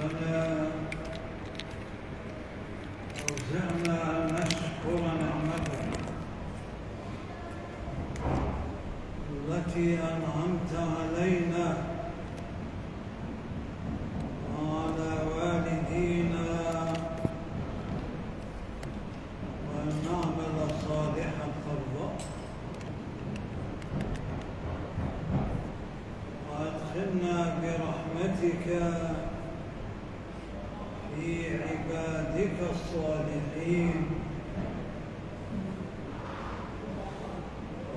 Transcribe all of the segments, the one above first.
ربنا أوزعنا أن نشكر نعمتك التي أنعمت علينا وعلى والدينا وأن نعمل صالحا ترضاه وأدخلنا برحمتك في عبادك الصالحين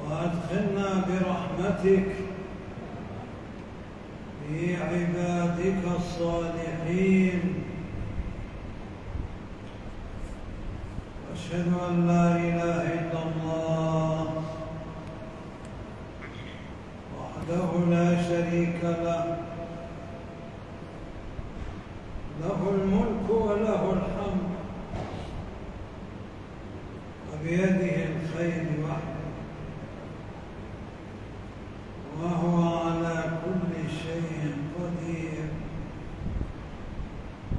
وأدخلنا برحمتك في عبادك الصالحين أشهد أن لا إله إلا الله وحده لا شريك له له الملك وله الحمد وبيده الخير وحده وهو على كل شيء قدير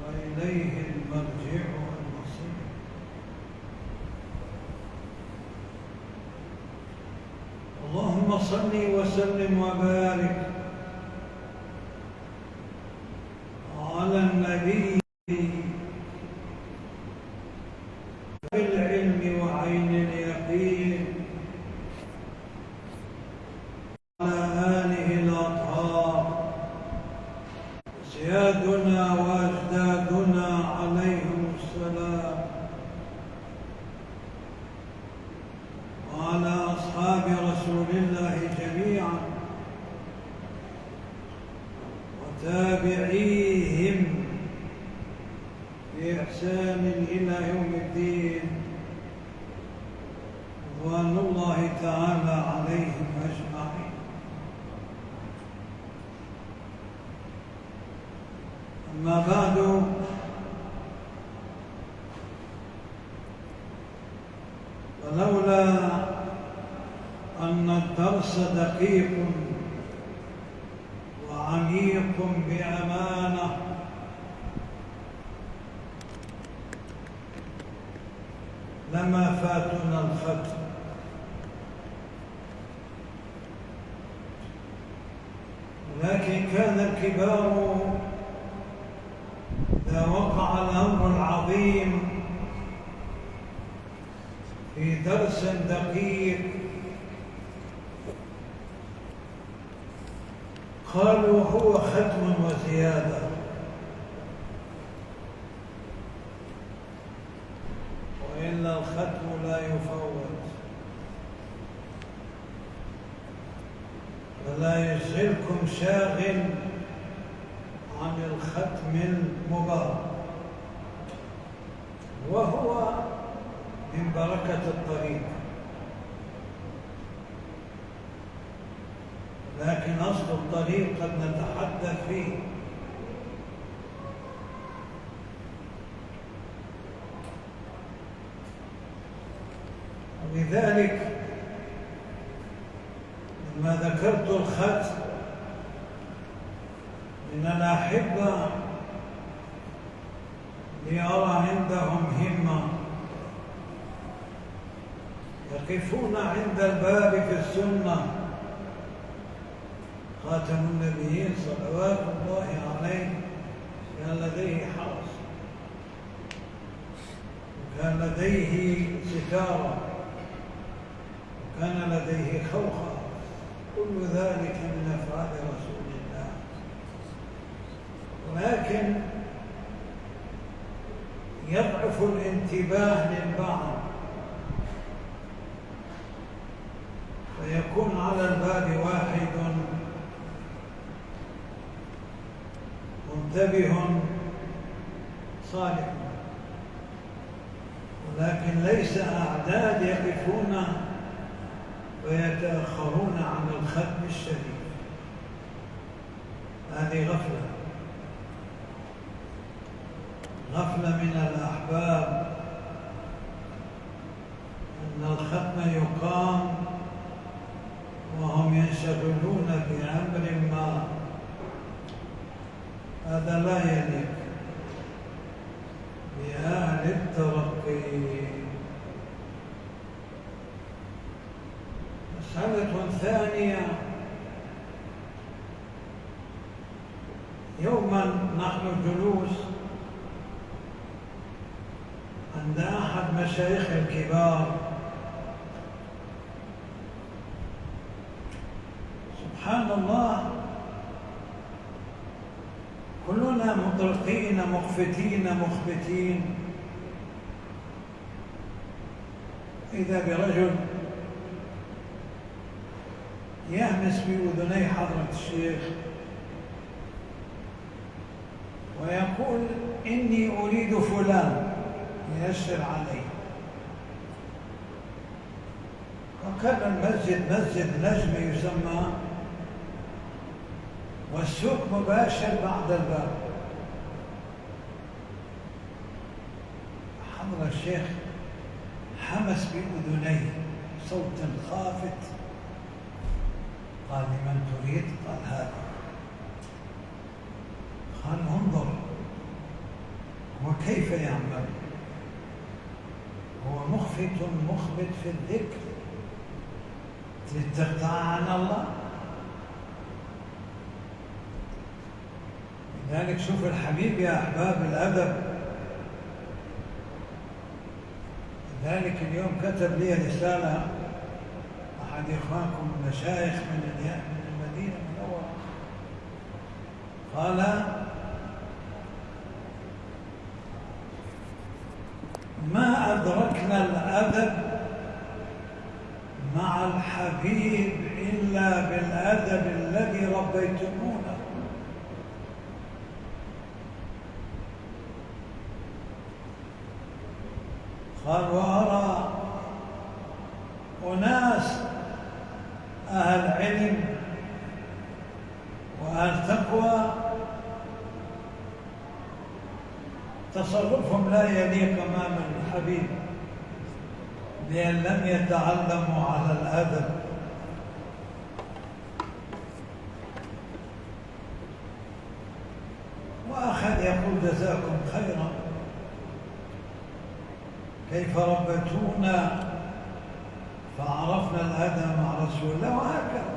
وإليه المرجع والمصير اللهم صل وسلم وبارك على النبي بالعلم وعين اليقين وعلى آله الأطهار سيادنا وأجدادنا عليهم السلام وعلى أصحاب رسول الله جميعا وتابعيهم بإحسان إلى يوم الدين رضوان الله تعالى عليهم أجمعين أما بعد ولولا أن الدرس دقيق وعميق بأمانة لما فاتنا الختم ولكن كان الكبار إذا وقع الأمر العظيم في درس دقيق قالوا هو ختم وزيادة وإلا الختم لا يفوت ولا يشغلكم شاغل عن الختم المبارك وهو من بركة الطريق لكن أصل الطريق قد نتحدث فيه ولذلك لما ذكرت الختم من الأحبة لأرى عندهم همة يقفون عند الباب في السنة خاتم النبيين صلوات الله عليه كان لديه حرس وكان لديه ستارة وكان لديه خوخة كل ذلك من أفعال رسول الله ولكن يضعف الانتباه للبعض فيكون على الباب واحد منتبه صالح ولكن ليس أعداد يقفون ويتأخرون عن الختم الشريف هذه غفلة من الأحباب أن الختم يقام وهم ينشغلون بأمر ما هذا لا يليق للترقي. مسألة ثانية: يوما نحن جلوس عند أحد مشايخ الكبار، سبحان الله، كلنا مطرقين مخفتين مخبتين، إذا برجل يهمس بأذني حضرة الشيخ ويقول: إني أريد فلان، ييسر عليه. وكان المسجد مسجد نجم يسمى، والسوق مباشر بعد الباب. حضر الشيخ حمس بأذنيه صوت خافت، قال: لمن تريد؟ قال: هذا. قال: انظر وكيف يعمل، هو مخفت مخبت في الذكر، لتقطع عن الله. لذلك شوف الحبيب يا أحباب الأدب، لذلك اليوم كتب لي رسالة أحد إخوانكم المشايخ من المدينة المنورة، قال: ما أدركنا الأدب مع الحبيب إلا بالأدب الذي ربيتمونا. قال: وأرى أناس أهل علم وأهل تقوى تصرفهم لا يليق أمام الحبيب، لأن لم يتعلموا على الأدب. وأخذ يقول: جزاكم خيرا، كيف ربتونا فعرفنا الأدب مع رسول الله. وهكذا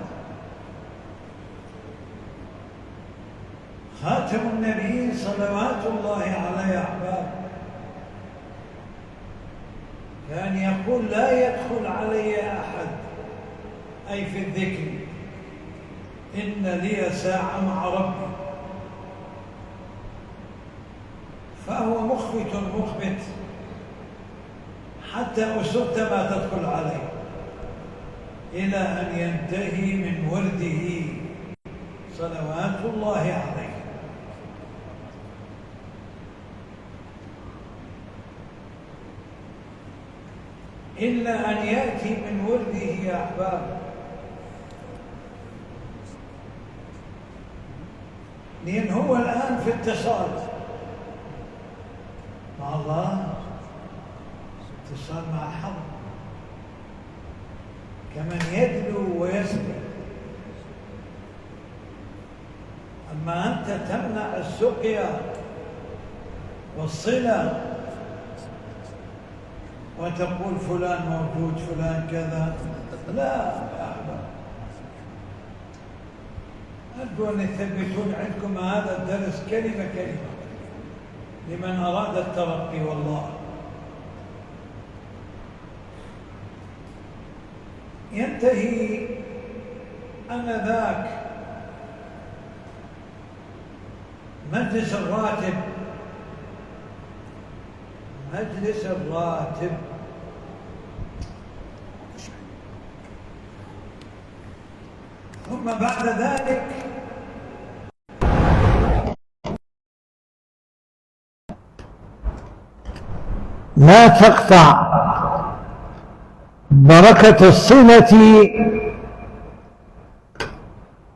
خاتم النبي صلوات الله عليه يا أحباب كان يقول: لا يدخل علي أحد، أي في الذكر، إن لي ساعة مع ربي. فهو مخفت مخبت حتى أسرت ما تدخل عليه، إلى أن ينتهي من ورده صلوات الله عليه. إلا أن يأتي من ورده يا أحباب، لأن هو الآن في اتصال مع الله، اتصال مع الحق، كمن يدلو ويسري. أما أنت تمنع السقيا والصلة وتقول فلان موجود فلان كذا، لا يا أحباب. أرجو أن يثبتون عندكم هذا الدرس كلمة كلمة لمن أراد الترقي. والله ينتهي آنذاك مجلس الراتب، مجلس الراتب، ثم بعد ذلك لا تقطع بركة الصلة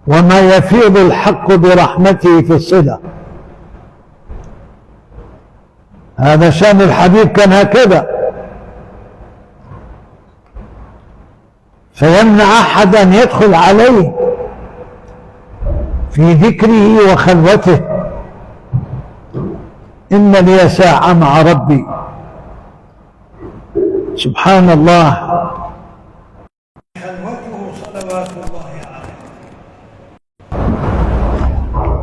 وما يفيض الحق برحمته في الصلة. هذا شأن الحبيب، كان هكذا، فيمنع أحد أن يدخل عليه في ذكره وخلوته. إن لي ساعة مع ربي سبحان الله. خلوته صلوات الله عليه.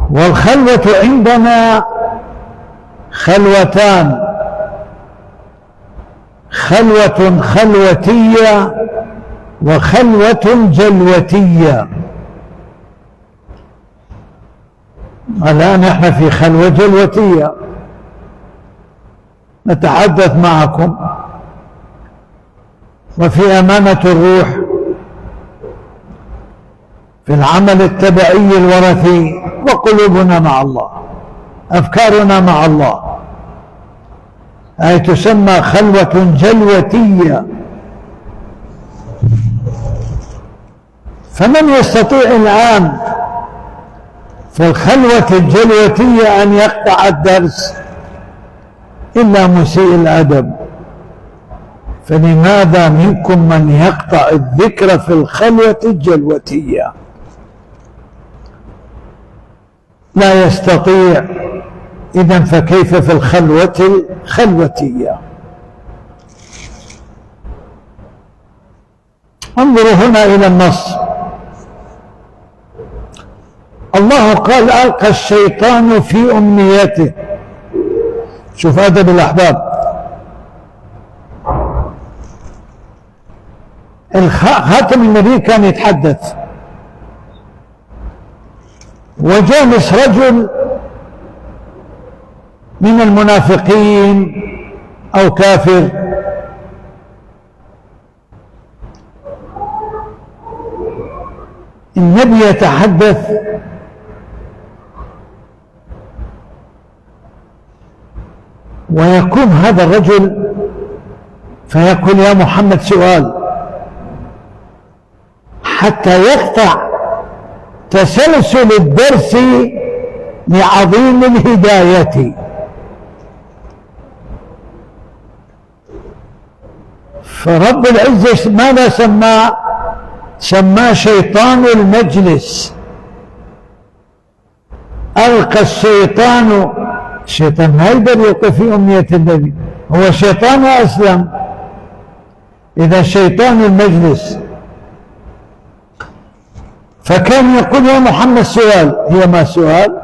والخلوة عندنا خلوتان: خلوة خلوتية وخلوة جلوتية. الآن احنا في خلوة جلوتية، نتحدث معكم وفي أمانة الروح في العمل التبعي الوراثي، وقلوبنا مع الله، أفكارنا مع الله، أي تسمى خلوة جلوتية. فمن يستطيع الآن في الخلوة الجلوتية أن يقطع الدرس إلا مسيء الأدب؟ فلماذا منكم من يقطع الذكر في الخلوة الجلوتية؟ لا يستطيع. إذن فكيف في الخلوة الخلوتية؟ انظروا هنا إلى النص. الله قال: ألقى الشيطان في أمنيته. شوف أدب الأحباب. خاتم النبي كان يتحدث، وجالس رجل من المنافقين أو كافر، النبي يتحدث ويكون هذا الرجل فيقول: يا محمد سؤال، حتى يقطع تسلسل الدرس لعظيم الهداية. فرب العزة ماذا سماه شيطان المجلس. ألقى الشيطان ما يقدر يلقي في أمنية النبي، هو شيطان وأسلم. إذا شيطان المجلس، فكان يقول: يا محمد سؤال. هي ما سؤال؟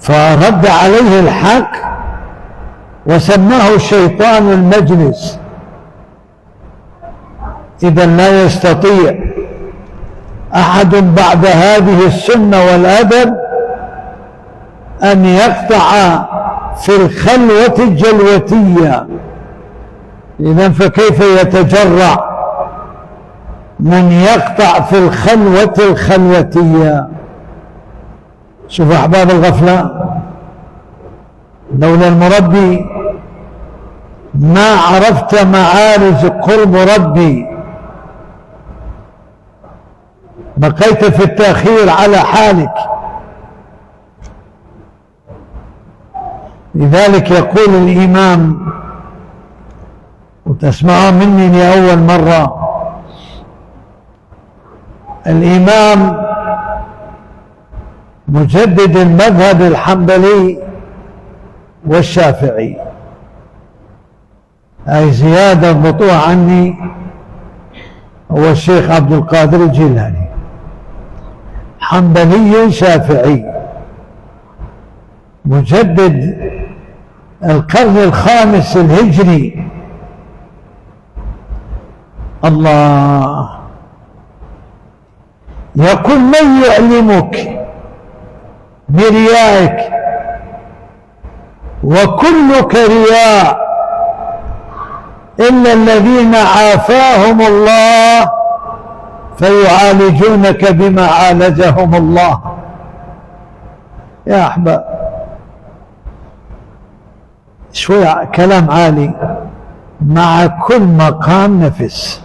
فرد عليه الحق وسماه شيطان المجلس. إذا لا يستطيع أحد بعد هذه السنة والأدب أن يقطع في الخلوة الجلوتية. إذن فكيف يتجرع من يقطع في الخلوة الخلوتية؟ شوف أحباب الغفلة، لولا المربي ما عرفت معارج قرب ربي، بقيت في التأخير على حالك. لذلك يقول الإمام، وتسمعون مني لأول مرة، الإمام مجدد المذهب الحنبلي والشافعي، أي زيادة البطوع عني، هو الشيخ عبد القادر الجيلاني، حنبلي شافعي، مجدد القرن الخامس الهجري. الله. يقول: من يعلمك بريائك وكلك رياء إلا الذين عافاهم الله فيعالجونك بما عالجهم الله. يا أحباب، شوي كلام عالي، مع كل مقام نفس.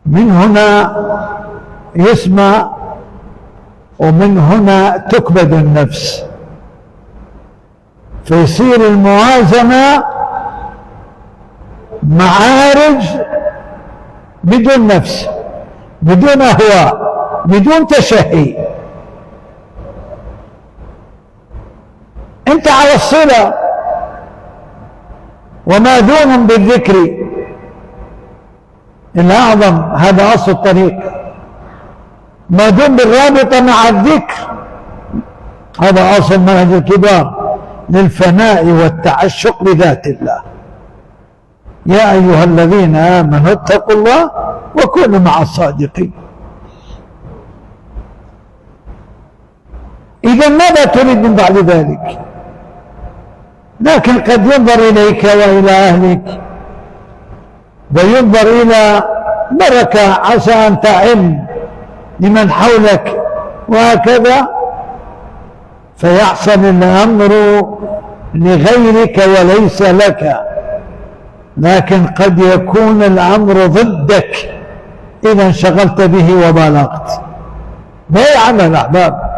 من هنا يسمع، ومن هنا تكبد النفس، فيصير الموازنة معارج بدون نفس، بدون أهواء، بدون تشهي. أنت على الصلة، وماذون بالذكر الأعظم، هذا أصل الطريق، ماذون بالرابطة مع الذكر، هذا أصل منهج الكبار للفناء والتعشق بذات الله. يا أيها الذين آمنوا اتقوا الله وكونوا مع الصادقين. إذا ماذا تريد من بعد ذلك؟ لكن قد ينظر إليك وإلى أهلك وينظر إلى بركة، عسى أن تعم لمن حولك وهكذا، فيحصل الأمر لغيرك وليس لك، لكن قد يكون الأمر ضدك إذا انشغلت به وبالغت. ما يعمل أحباب.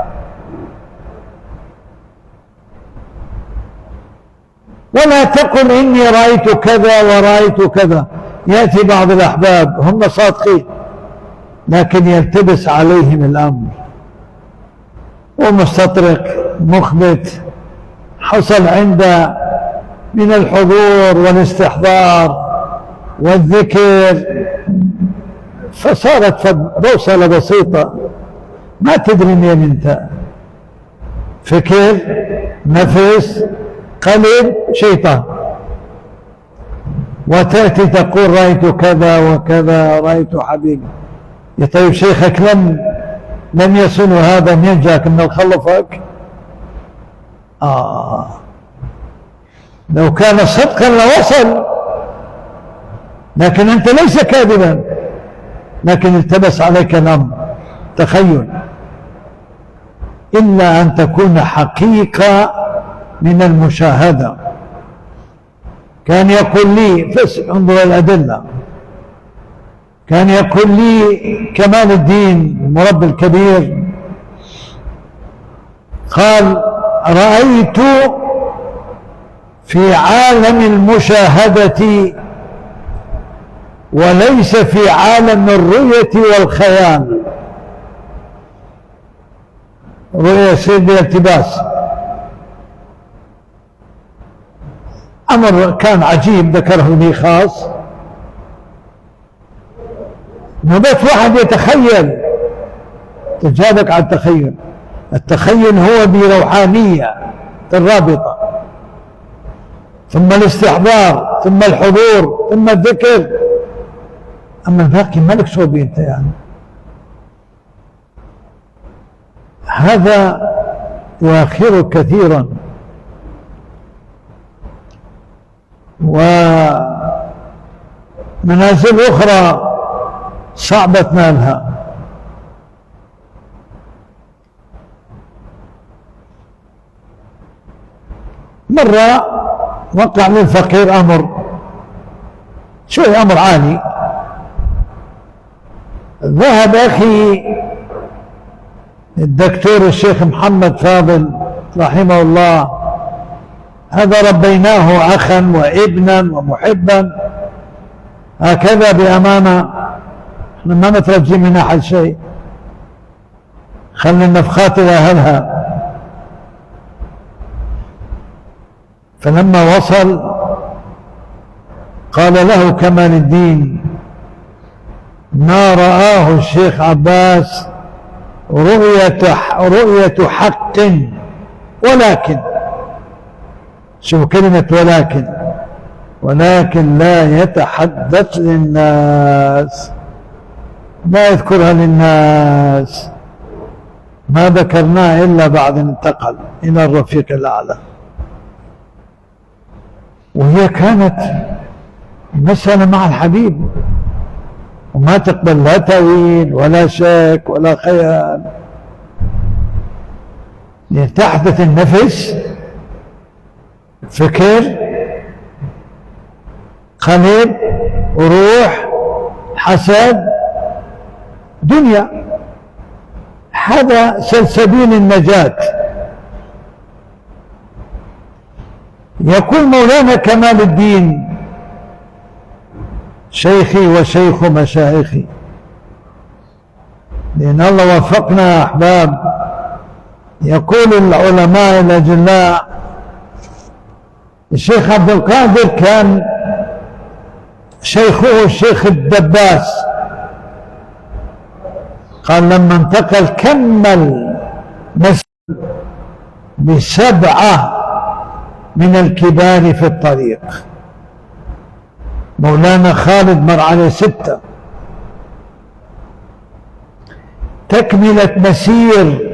ولا تقل إني رأيت كذا ورأيت كذا. يأتي بعض الأحباب هم صادقين لكن يلتبس عليهم الأمر ومستطرق مخبت، حصل عنده من الحضور والاستحضار والذكر، فصارت بوصلة بسيطة ما تدري مين انت، فكر، نفس، قلب، شيطان، وتأتي تقول رأيت كذا وكذا، رأيت حبيبي. يا طيب شيخك لم يصل هذا، من جاك من الخلفك؟ لو كان صدقا لوصل، لكن أنت ليس كاذبا، لكن التبس عليك الأمر تخيل، إلا أن تكون حقيقة من المشاهدة. كان يقول لي انظر الأدلة، كان يقول لي كمال الدين المربي الكبير، قال رأيت في عالم المشاهدة وليس في عالم الرؤية والخيال. رؤية سيدي التباس، أمر كان عجيب ذكره لي خاص، نبات واحد يتخيل، تجابك على التخيل. التخيل هو بروحانية الرابطة، ثم الاستحضار، ثم الحضور، ثم الذكر. أما الباقي مالك صوبي أنت يعني. هذا يؤخرك كثيرا، ومنازل أخرى صعبة نالها. مرة وقع للفقير أمر شوي، أمر عالي. ذهب أخي الدكتور الشيخ محمد فاضل رحمه الله، هذا ربيناه أخا وابنا ومحبا هكذا بأمانة، احنا ما نترجي من أحد شيء، خلي النفخات لأهلها. فلما وصل قال له كمال الدين ما رآه الشيخ عباس رؤية حق، ولكن شوف كلمة ولكن لا يتحدث للناس، لا يذكرها للناس، ما ذكرناه إلا بعد أن انتقل إلى الرفيق الأعلى. وهي كانت مسألة مع الحبيب، وما تقبل لا تأويل ولا شك ولا خيال، تحدث النفس، فكر، قلب، روح، حسد، دنيا. هذا سلسبيل النجاة. يقول مولانا كمال الدين شيخي وشيخ مشايخي، لأن الله وفقنا يا أحباب. يقول العلماء الأجلاء الشيخ عبد القادر كان شيخه الشيخ الدباس، قال لما انتقل كمل ب7 من الكبار في الطريق. مولانا خالد مر عليه 6. تكملة مسير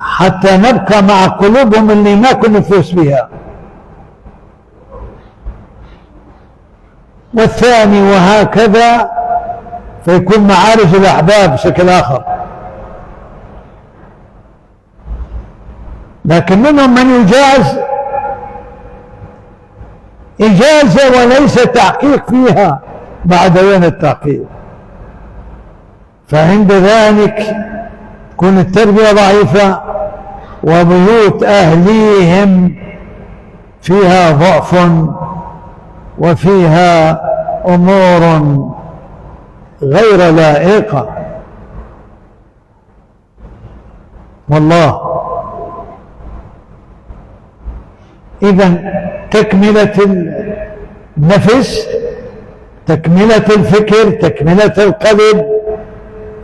حتى نبقى مع قلوبهم اللي ما كنا نفوز بها. والثاني وهكذا، فيكون معارج الأحباب بشكل آخر. لكن منهم من يجاز إجازة وليس تحقيق فيها، بعد وين التحقيق؟ فعند ذلك تكون التربية ضعيفة وبيوت أهليهم فيها ضعف وفيها أمور غير لائقة. والله إذن تكملة النفس، تكملة الفكر، تكملة القلب،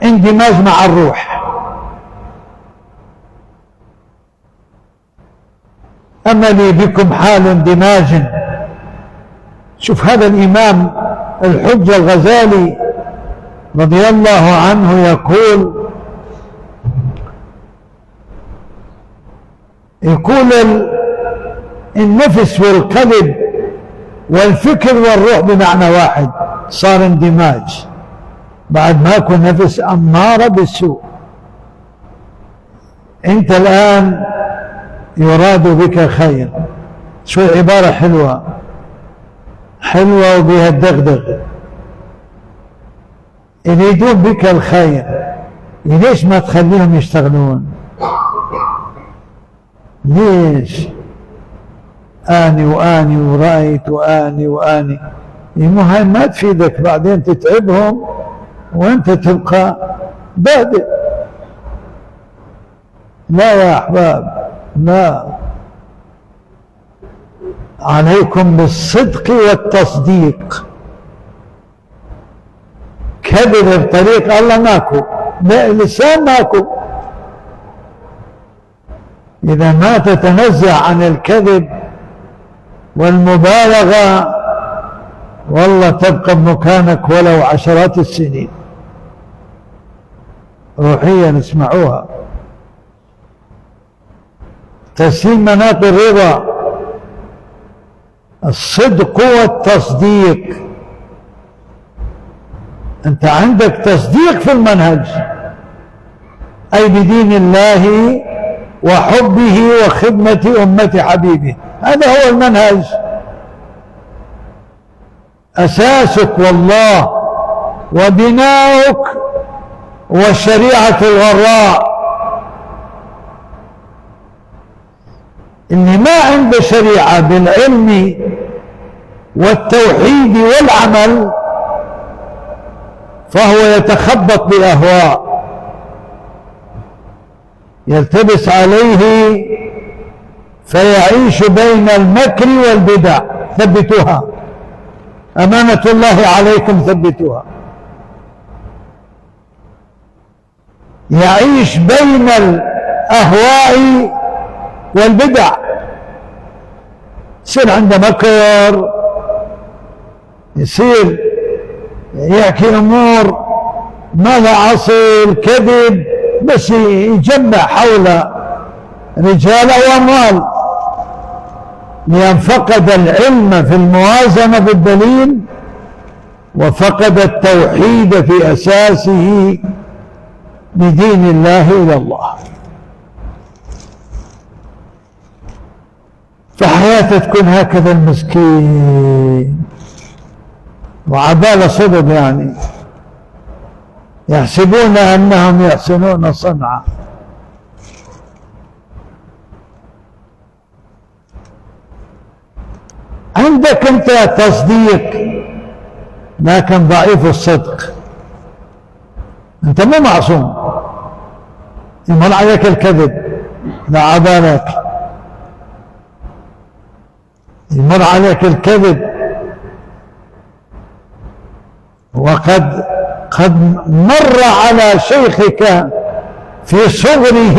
اندماج مع الروح. أما لي بكم حال اندماج. شوف هذا الإمام الحجة الغزالي رضي الله عنه يقول النفس والقلب والفكر والروح بمعنى واحد، صار اندماج بعد ما يكون نفس أمارة بالسوء. أنت الآن يراد بك خير، شوي عبارة حلوة وبها الدغدغ، يريدون بك الخير، ليش ما تخليهم يشتغلون؟ ليش آني وآني ورأيت وآني هاي ما تفيدك، بعدين تتعبهم وانت تبقى بادئ. لا يا أحباب، لا، عليكم بالصدق والتصديق. كذب بطريق الله ماكو، لسان ماكو. إذا ما تتنزع عن الكذب والمبالغة والله تبقى بمكانك ولو عشرات السنين. روحيا اسمعوها. تسليم مناط الرضا، الصدق والتصديق. أنت عندك تصديق في المنهج، أي بدين الله وحبه وخدمة أمة حبيبه، هذا هو المنهج أساسك والله وبناؤك والشريعة الغراء. اللي ما عنده شريعة بالعلم والتوحيد والعمل فهو يتخبط بأهواء يلتبس عليه فيعيش بين المكر والبدع. ثبتوها، أمانة الله عليكم، ثبتوها. يعيش بين الأهواء والبدع، يصير عنده مكر، يصير يحكي أمور ما لها أصل، كذب، بس يجمع حول رجال وأموال، لأن فقد العلم في الموازنة بالدليل وفقد التوحيد في أساسه بدين الله إلى الله. فحياته تكون هكذا المسكين، وعبالة صدق، يعني يحسبون أنهم يحسنون صنعا. عندك أنت تصديق لكن ضعيف الصدق، أنت مو معصوم، يمر عليك الكذب، لا عبالك. يمر عليك الكذب، وقد مر على شيخك في صغره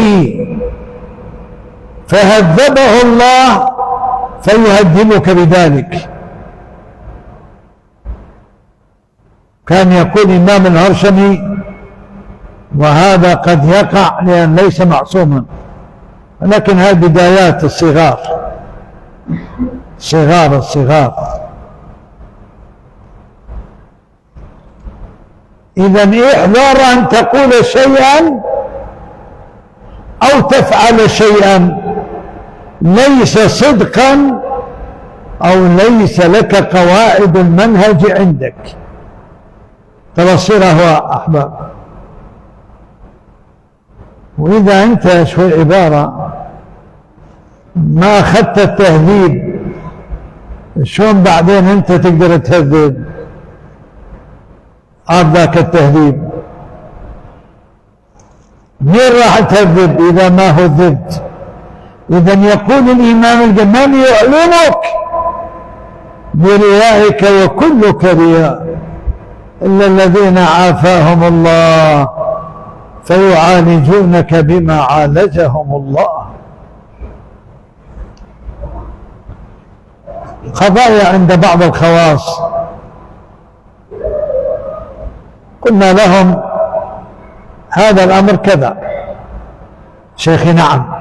فهذبه الله فيهذبك بذلك. كان يكون إمام الهرشمي، وهذا قد يقع لأن ليس معصوما، ولكن هذه بدايات الصغار. إذن احذر أن تقول شيئا أو تفعل شيئا ليس صدقا أو ليس لك قواعد المنهج عندك. تبصره أحباب. وإذا أنت شوي عبارة ما أخذت التهذيب، شلون بعدين أنت تقدر تهذب؟ ذاك التهذيب مين راح تهذب إذا ما هذبت؟ إذن يقول الإمام الجمال يعلمك بريائك وكلك رياء إلا الذين عافاهم الله فيعالجونك بما عالجهم الله. قضايا عند بعض الخواص قلنا لهم هذا الأمر كذا. شيخي نعم.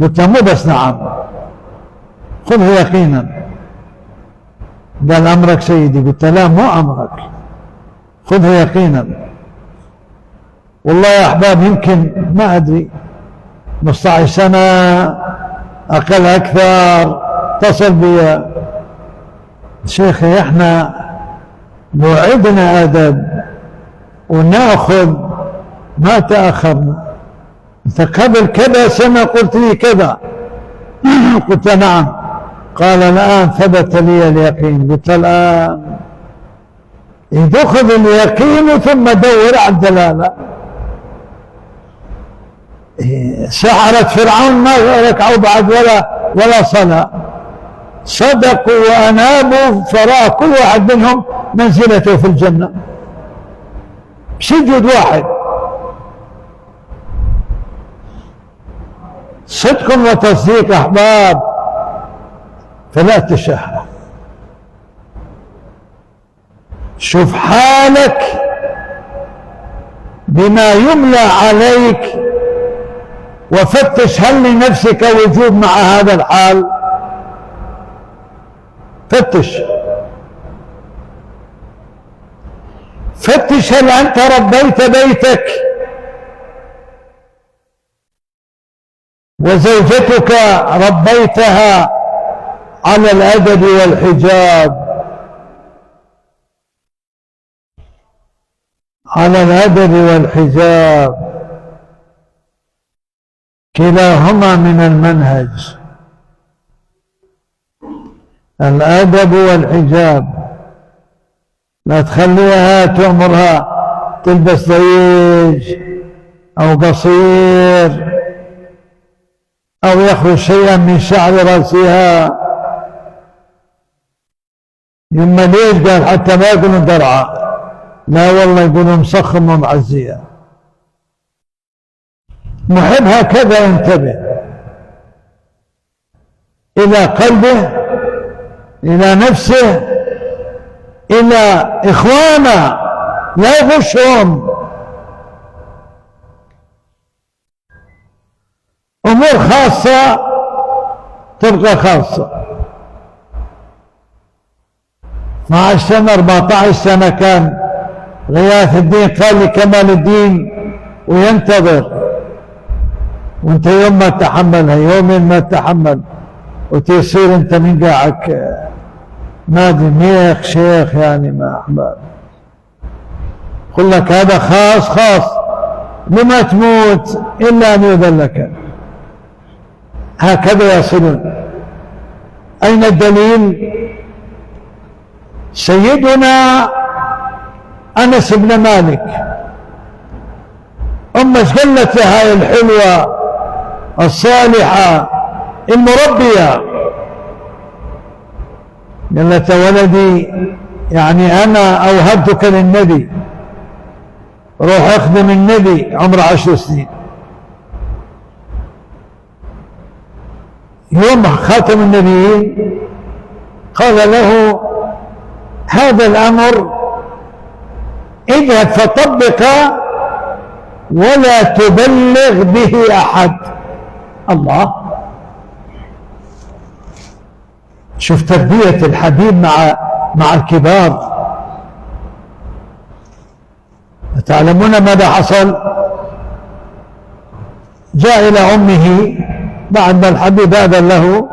قلت له مو بس نعم، خذه يقينا. قال أمرك سيدي. قلت له لا مو أمرك، خذه يقينا. والله يا أحباب يمكن ما أدري 15 سنة أقل أكثر اتصل بي شيخي احنا لو عدنا أدب ونأخذ ما تأخرنا، انت قبل كذا سنة قلت لي كذا. قلت نعم. قال الآن ثبت لي اليقين. قلت الآن خذ اليقين ثم دور على الدلالة. سحرة فرعون ما ركعوا بعد ولا صلاة، صدقوا وأنابوا فرأى كل واحد منهم منزلته في الجنة بسجود واحد. صدق وتصديق أحباب، فلا تشهر. شوف حالك بما يملى عليك وفتش هل لنفسك وجود مع هذا الحال. فتش هل أنت ربيت بيتك وزوجتك ربيتها على الأدب والحجاب، على الأدب والحجاب، كلاهما من المنهج. الأدب والحجاب. لا تخليها تأمرها تلبس ضيج أو قصير أو يخرج شيئا من شعر رأسها. يما ليش؟ قال حتى ما يقولون درعة، لا والله يقولون مصخم ومعزية. محب هكذا ينتبه إلى قلبه، إلى نفسه، إلى إخوانه، لا يغشهم. أمور خاصة تبقى خاصة. 12 سنة 14 سنة كان غياث الدين قال لكمال الدين وينتظر، وانت يوم ما تحملها يومين ما تحمل وتصير انت من قاعك ما ادري ميخ شيخ يعني ما احباب. قل لك هذا خاص لما تموت الا ان يؤذن لك. هكذا يصلون. اين الدليل؟ سيدنا انس بن مالك امش قالت له هاي الحلوه الصالحه المربيه قالت ولدي يعني أنا أوهبتك للنبي، روح اخدم النبي، عمره 10 سنين. يوم خاتم النبيين قال له هذا الأمر اذهب فطبق ولا تبلغ به أحد. الله، شوف تربية الحبيب مع الكبار. تعلمون ماذا حصل؟ جاء إلى أمه بعد ما الحبيب آذن له: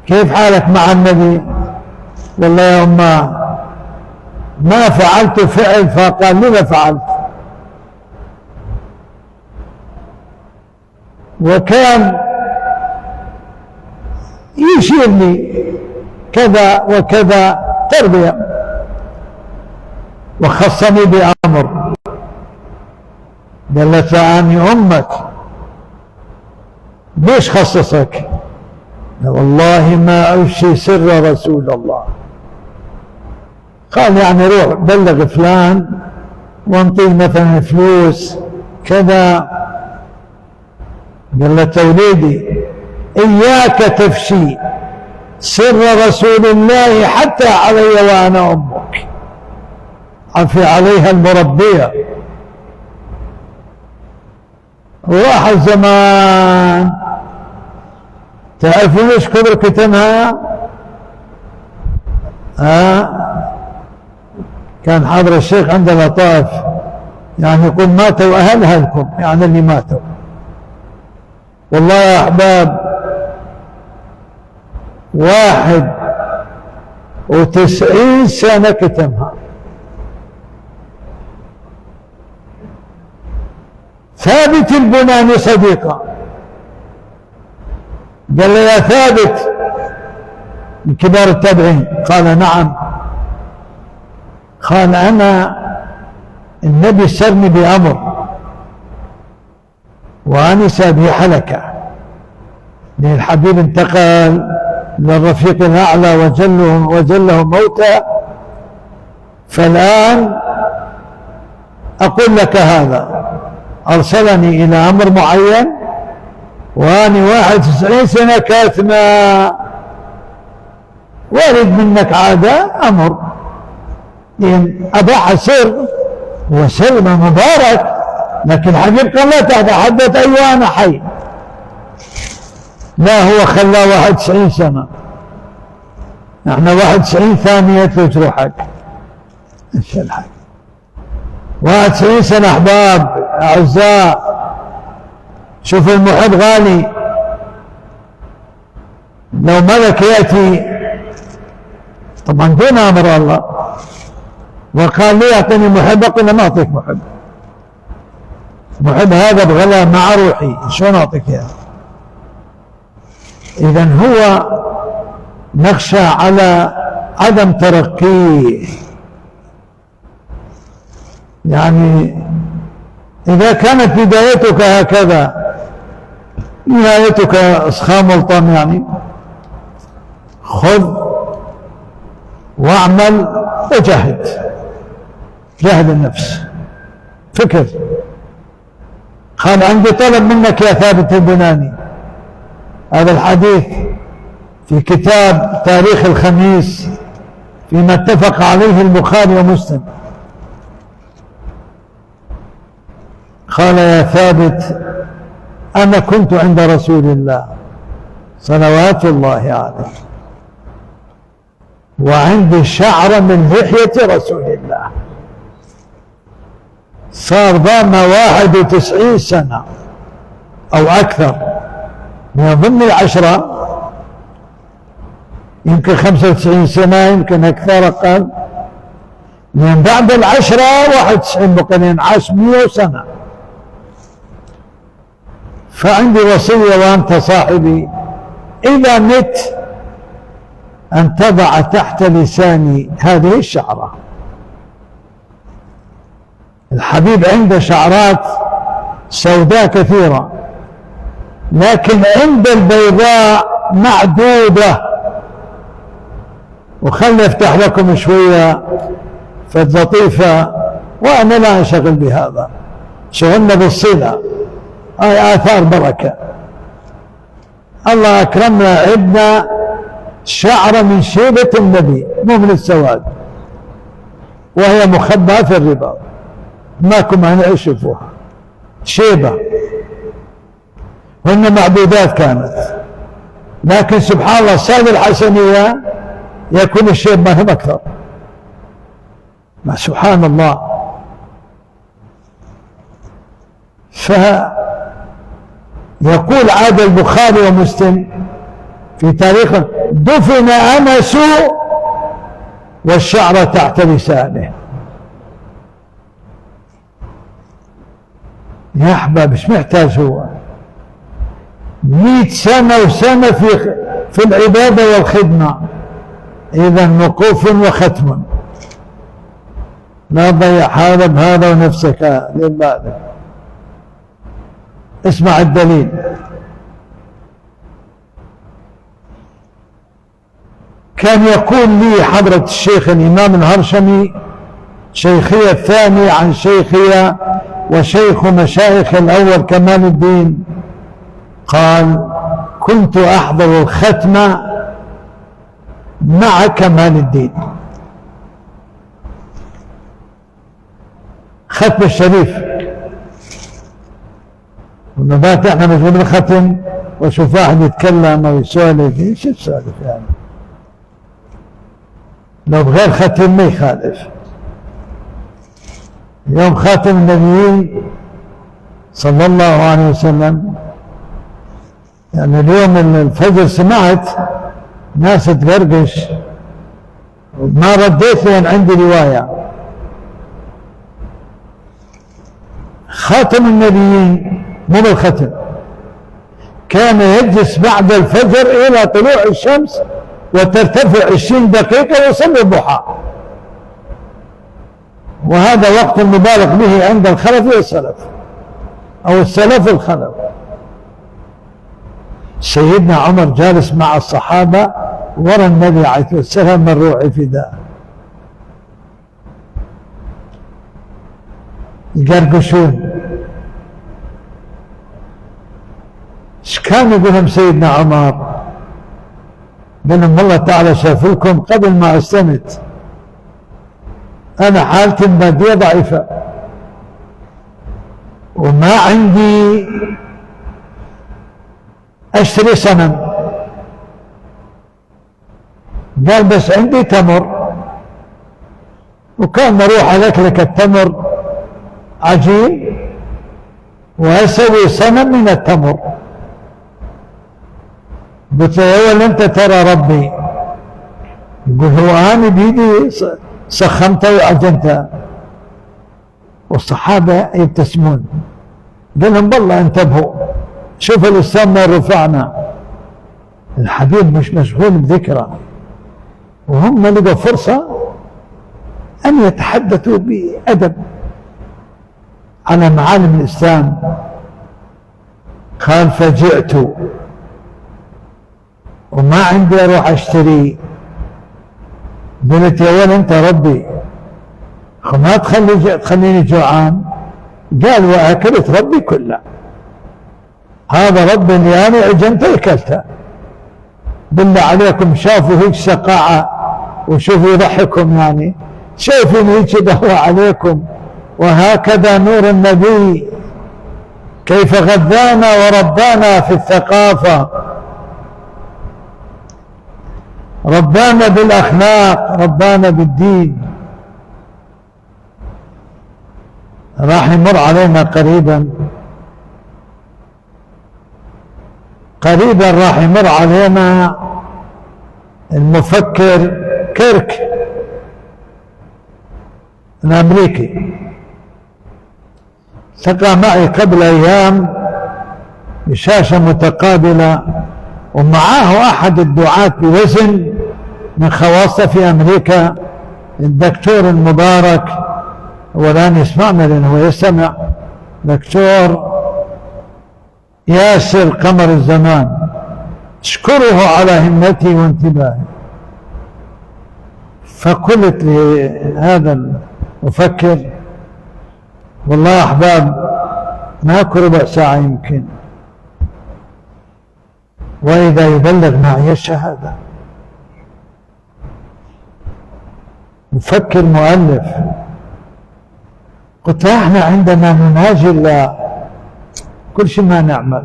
كيف حالك مع النبي؟ والله يا أمه ما فعلت فعل. فقال: لما فعلت؟ وكان يشير لي كذا وكذا تربية، وخصني بأمر. قالت: عني أمك، ليش خصصك؟ والله ما أفشي سر رسول الله. قال: يعني روح بلغ فلان وانطيه مثلا فلوس كذا. قالت: وليدي إياك تفشي سر رسول الله حتى علي وأنا أمك. عفي عليها المربية. وراح الزمان، تعرفون ايش كبر كتمها؟ كان حاضر الشيخ عند لطائف، يعني يقول ماتوا أهلكم، يعني اللي ماتوا. والله يا أحباب 91 سنة كتمها. ثابت البناني صديقه قال له: يا ثابت، من كبار التابعين. قال: نعم. قال: أنا النبي سرني بأمر وأنس به حلكة، لأن الحبيب انتقل للرفيق الأعلى وجله موتى. فالآن أقول لك هذا، أرسلني إلى أمر معين، وأنا 91 سنة كاتمة، وارد منك عادة أمر، لأن أباح سر وسر مبارك، لكن حبيب قال لا تتحدث أيوة أنا حي. لا، هو خلاه 91 سنة، احنا 91 ثانية تروحك. ايش الحق؟ 91 سنة أحباب أعزاء. شوف المحب غالي، لو ملك يأتي طبعا دون أمر الله وقال لي أعطني محب، قلنا ما أعطيك محب. محب هذا بغلا مع روحي، شلون أعطيك إياه؟ إذن هو نخشى على عدم ترقيه. يعني إذا كانت بدايتك هكذا نهايتك إسخام ملطم، يعني خذ واعمل وجاهد، جاهد النفس، فكر. قال: عندي طلب منك يا ثابت البناني. هذا الحديث في كتاب تاريخ الخميس فيما اتفق عليه البخاري ومسلم. قال: يا ثابت، أنا كنت عند رسول الله صلوات الله عليه، وعندي شعر من لحية رسول الله. صار ضامة 91 سنة أو أكثر، من ضمن 10 يمكن 95 سنة، يمكن أكثر أقل، من بعد 10 91 بقلين، عاش 100 سنة. فعندي وصية وأنت صاحبي، إذا مت أن تضع تحت لساني هذه الشعرة. الحبيب عنده شعرات سوداء كثيرة، لكن عند البيضاء معدودة. وخلني افتح لكم شوية فد لطيفة، وانا لا انشغل بهذا، شغلنا بالصلة. هاي آثار بركة. الله أكرمنا، عندنا شعرة من شيبة النبي مو من السواد، وهي مخبأة في الرباط، ماكم أن يشوفوها، شيبة، وإن معدودات كانت. لكن سبحان الله صاد الحسنية يكون الشيب ما هم أكثر. ما سبحان الله. فيقول عاد البخاري ومسلم في تاريخه: دفن أنس والشعر تحت لسانه. يا أحباب ايش محتاج هو؟ 100 سنة وسنة في العبادة والخدمة. إذا وقوف وختم، لا تضيع هذا بهذا ونفسك لبالك. اسمع الدليل. كان يقول لي حضرة الشيخ الإمام الهرشمي، شيخي الثاني عن شيخي وشيخ مشايخ الأول كمال الدين، قال: كنت أحضر الختم مع كمال الدين، ختم الشريف. والنبات احنا مشغولين بالختم، وشوف واحد يتكلم او يسولف، ايش السالفه يعني؟ لو بغير ختم ما يخالف. يوم خاتم النبيين صلى الله عليه وسلم، يعني اليوم الفجر سمعت ناس تقرقش، ما رديت لان عندي روايه. خاتم النبيين مو بالختم، كان يجلس بعد الفجر الى طلوع الشمس وترتفع 20 دقيقة ويصلي الضحى، وهذا وقت مبالغ به عند الخلف والسلف، او السلف الخلف. سيدنا عمر جالس مع الصحابة ورا النبي عليه الصلاة والسلام من روحي فداء، يقرقشون. ايش كان يقول لهم سيدنا عمر؟ قال لهم: والله تعالى شاف لكم قبل ما استمت، انا حالتي المادية ضعيفة وما عندي اشتري صنم. قال: بس عندي تمر، وكان نروح اكلك التمر عجين واسوي صنم من التمر. قلت له: يا ولد انت ترى ربي؟ يقول: هو انا بيدي سخنته وعجنته. والصحابه يبتسمون. قال لهم: والله انتبهوا، شوف الاسلام ما رفعنا. الحبيب مش مشغول بذكره، وهم لقوا فرصه ان يتحدثوا بادب على معالم الاسلام. قال: فجئت وما عندي اروح اشتري. قلت: يا ولد انت ربي، ما تخليني جوعان. قال: واكلت ربي كله، هذا ربي اللي انا عجنته اكلته. بالله عليكم شافوا هيك سقاعه وشوفوا يضحكم، يعني شايفين هيك دهوة عليكم. وهكذا نور النبي كيف غذانا وربانا في الثقافة، ربانا بالأخلاق، ربانا بالدين. راح يمر علينا قريبا راح يمر علينا المفكر كيرك الأمريكي، التقى معي قبل أيام بشاشة متقابلة، ومعاه أحد الدعاة بوزن من خواصه في أمريكا، الدكتور المبارك. والآن يسمعنا لأنه يستمع، دكتور ياسر قمر الزمان. اشكره على همتي وانتباهي. فقلت لهذا المفكر والله يا أحباب ماكو ربع ساعة يمكن وإذا يبلغ معي الشهادة. مفكر مؤلف. قلت احنا عندما نناجي الله كل شيء ما نعمل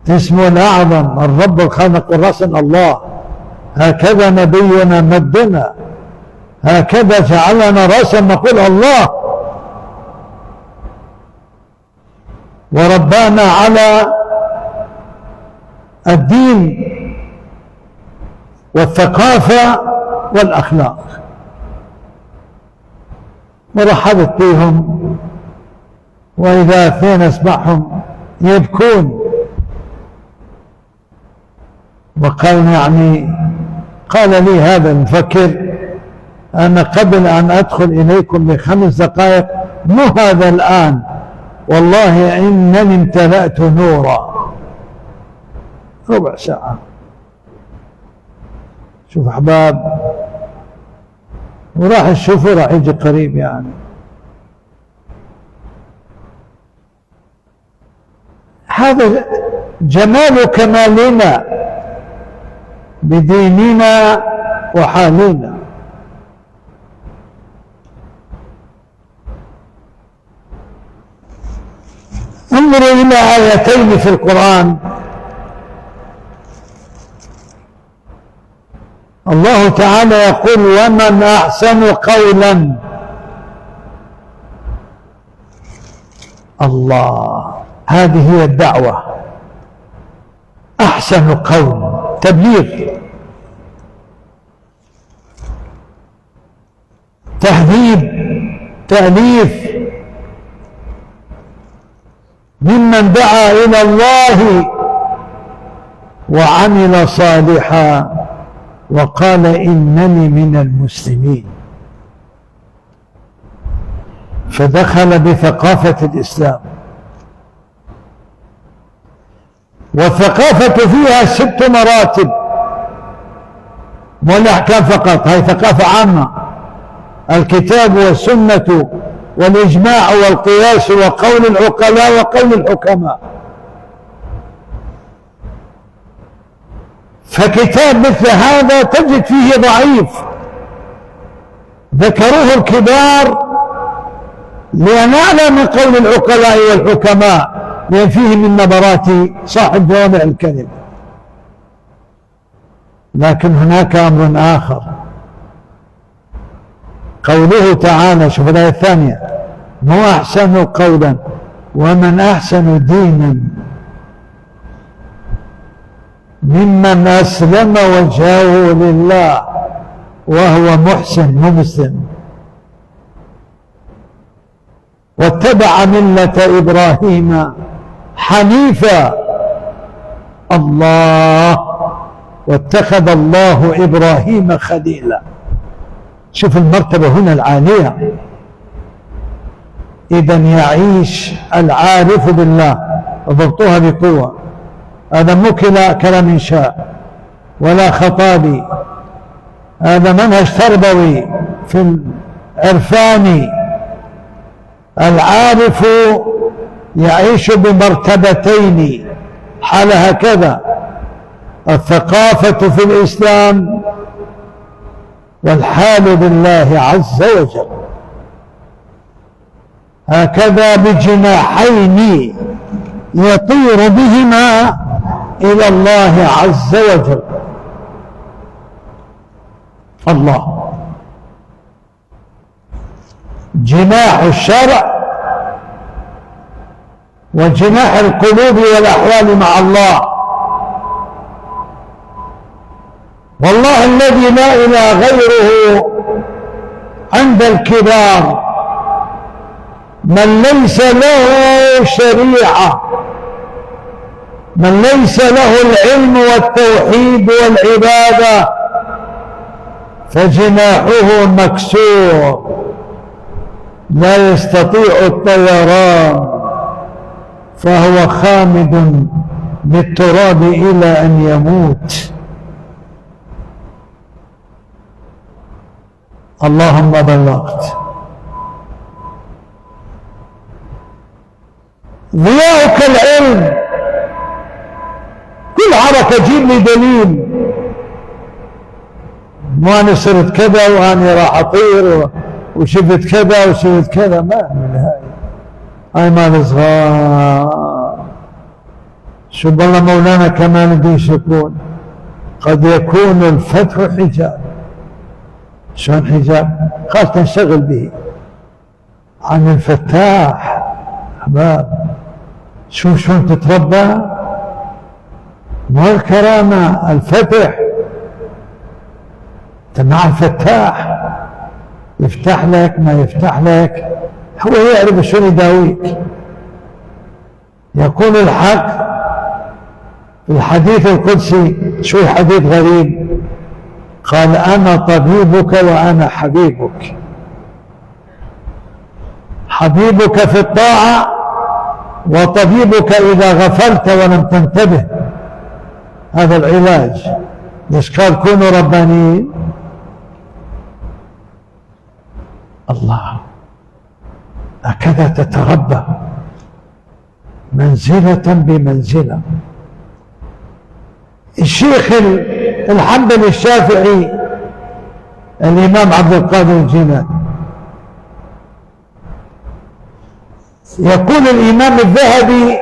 اسمه الأعظم الرب الخالق الرسل الله، هكذا نبينا مدنا، هكذا جعلنا رأسا نقول الله، وربانا على الدين والثقافة والأخلاق. ورحبت بهم وإذا اثنين أسمعهم يبكون. وقال يعني قال لي هذا المفكر أنا قبل أن أدخل إليكم ب5 دقائق مو هذا الآن والله إنني امتلأت نورا. ربع ساعة. شوف أحباب، وراح الشوفوا راح يجي قريب يعني. هذا جمال كمالنا بديننا وحالنا. انظروا إلى آيتين في القرآن. الله تعالى يقول ومن أحسن قولا. الله، هذه هي الدعوة. أحسن قول، تبليغ، تهذيب، تأليف، ممن دعا إلى الله وعمل صالحا وقال إنني من المسلمين. فدخل بثقافة الإسلام، والثقافة فيها 6 مراتب، مو الأحكام فقط، هاي ثقافة عامة، الكتاب والسنة والإجماع والقياس وقول العقلاء وقول الحكماء. فكتاب مثل هذا تجد فيه ضعيف ذكروه الكبار لأن أعلى من قول العقلاء والحكماء، لأن فيه من نبرات صاحب جوامع الكلم. لكن هناك أمر آخر، قوله تعالى، شوف الآية الثانية، مو أحسن قولا ومن أحسن دينا ممن أسلم وجهه لله وهو محسن مو مسلم واتبع ملة إبراهيم حنيفا. الله، واتخذ الله إبراهيم خليلا. شوف المرتبة هنا العالية. إذن يعيش العارف بالله، ضبطوها بقوة. هذا مو كلام إنشاء ولا خطابي، هذا منهج تربوي في العرفاني. العارف يعيش بمرتبتين حال هكذا: الثقافة في الإسلام والحال بالله عز وجل. هكذا بجناحين يطير بهما إلى الله عز وجل. الله، جناح الشرع وجناح القلوب والأحوال مع الله. والله الذي لا إله غيره عند الكبار من ليس له شريعة، من ليس له العلم والتوحيد والعبادة، فجناحه مكسور لا يستطيع الطيران، فهو خامد بالتراب إلى أن يموت. اللهم بلغت. ضياؤك العلم، كل حركة جيب لي دليل، ما أنا صرت كذا وأنا راح أطير وشفت كذا وشفت كذا، ما من هاي مال صغار. شوف والله مولانا كمال الدين شكون، قد يكون الفتح حجاب. شلون حجاب؟ قال تنشغل به عن الفتاح. أحباب شوف شلون تتربى، مو الكرامة، الفتح. انت مع الفتاح، يفتح لك ما يفتح لك، هو يعرف شلون يداويك. يقول الحق في الحديث القدسي، شو حديث غريب، قال أنا طبيبك وأنا حبيبك. حبيبك في الطاعة وطبيبك إذا غفلت ولم تنتبه. هذا العلاج. ليش قال كونوا ربانيين؟ الله، هكذا تتربى منزلة بمنزلة. الشيخ الحنبلي الشافعي الإمام عبد القادر الجيلاني يقول الإمام الذهبي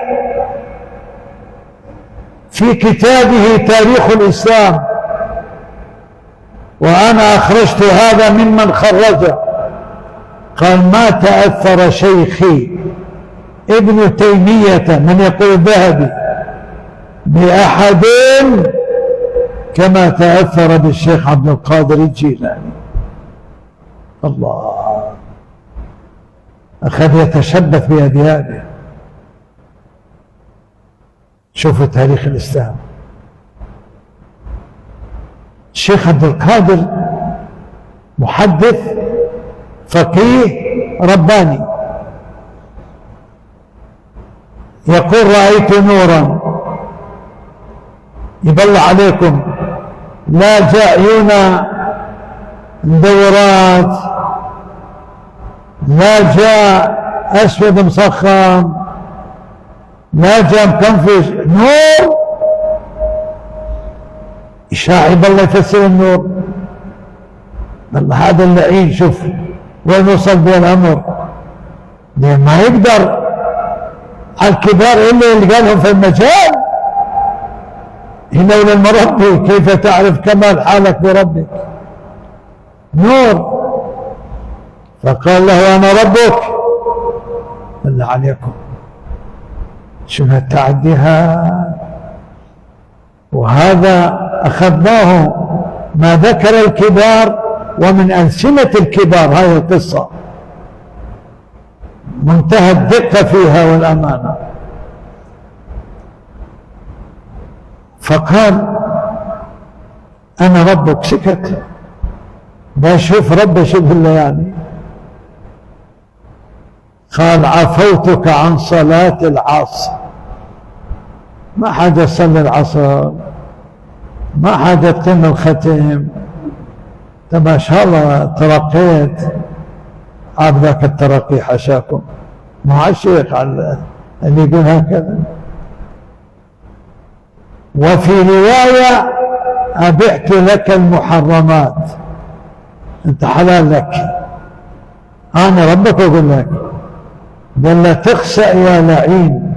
في كتابه تاريخ الإسلام، وأنا أخرجت هذا ممن خرجه، قال ما تأثر شيخي ابن تيمية، من يقول الذهبي، بأحد كما تأثر بالشيخ عبد القادر الجيلاني. الله، أخذ يتشبث بأديانه. شوفوا تاريخ الإسلام. الشيخ عبد القادر محدث فقيه رباني، يقول رأيت نورا يبلع عليكم، لا جاء عيون مدورات، لا جاء أسود مصخم، لا جاء مكنفش، نور يشاعب. الله يفسر النور. والله هذا اللعين شوف وين وصل به الأمر، لأن ما يقدر على الكبار إلا اللي قالهم في المجال. هنا للمربي كيف تعرف كمال حالك بربك؟ نور. فقال له أنا ربك. بالله عليكم شنو التعديها. وهذا أخذناه ما ذكر الكبار ومن ألسنة الكبار. هذه القصة منتهى الدقة فيها والأمانة. فقال أنا ربك، سكت. بشوف ربي شوف الليالي. قال عفوتك عن صلاة العصر. ما حاجة تصلي العصر، ما حاجة تتم الختم. انت ما شاء الله ترقيت، عاد ذاك الترقي حشاكم مع الشيخ اللي يقول هكذا. وفي رواية أبعت لك المحرمات، انت حلال لك، أنا ربك أقول لك. قال لا تخسأ يا لعين،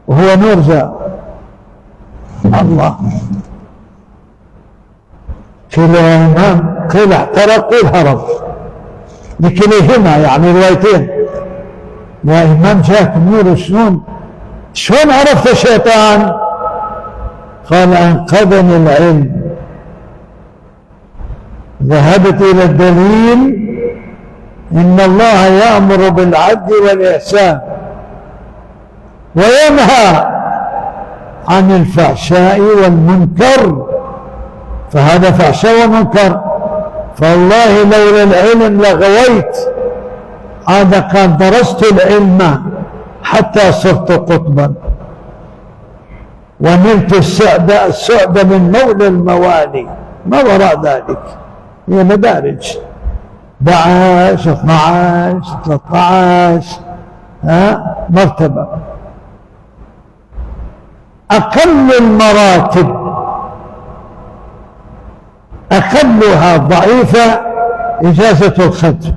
وهو نور جاء. الله، كلا إمام قيل احترق قيل هرب، لكليهما يعني روايتين. يا إمام جاك نور، شلون عرفت الشيطان؟ قال أنقذني العلم، ذهبت إلى الدليل إن الله يأمر بالعدل والإحسان وينهى عن الفحشاء والمنكر، فهذا فحشاء ومنكر. فالله لولا العلم لغويت. هذا قال درست العلم حتى صرت قطبا. ونلت السعد من مولى الموالي. ما وراء ذلك هي مدارج 11 12 13 مرتبة. أقل المراتب أقلها ضعيفة إجازة الختم،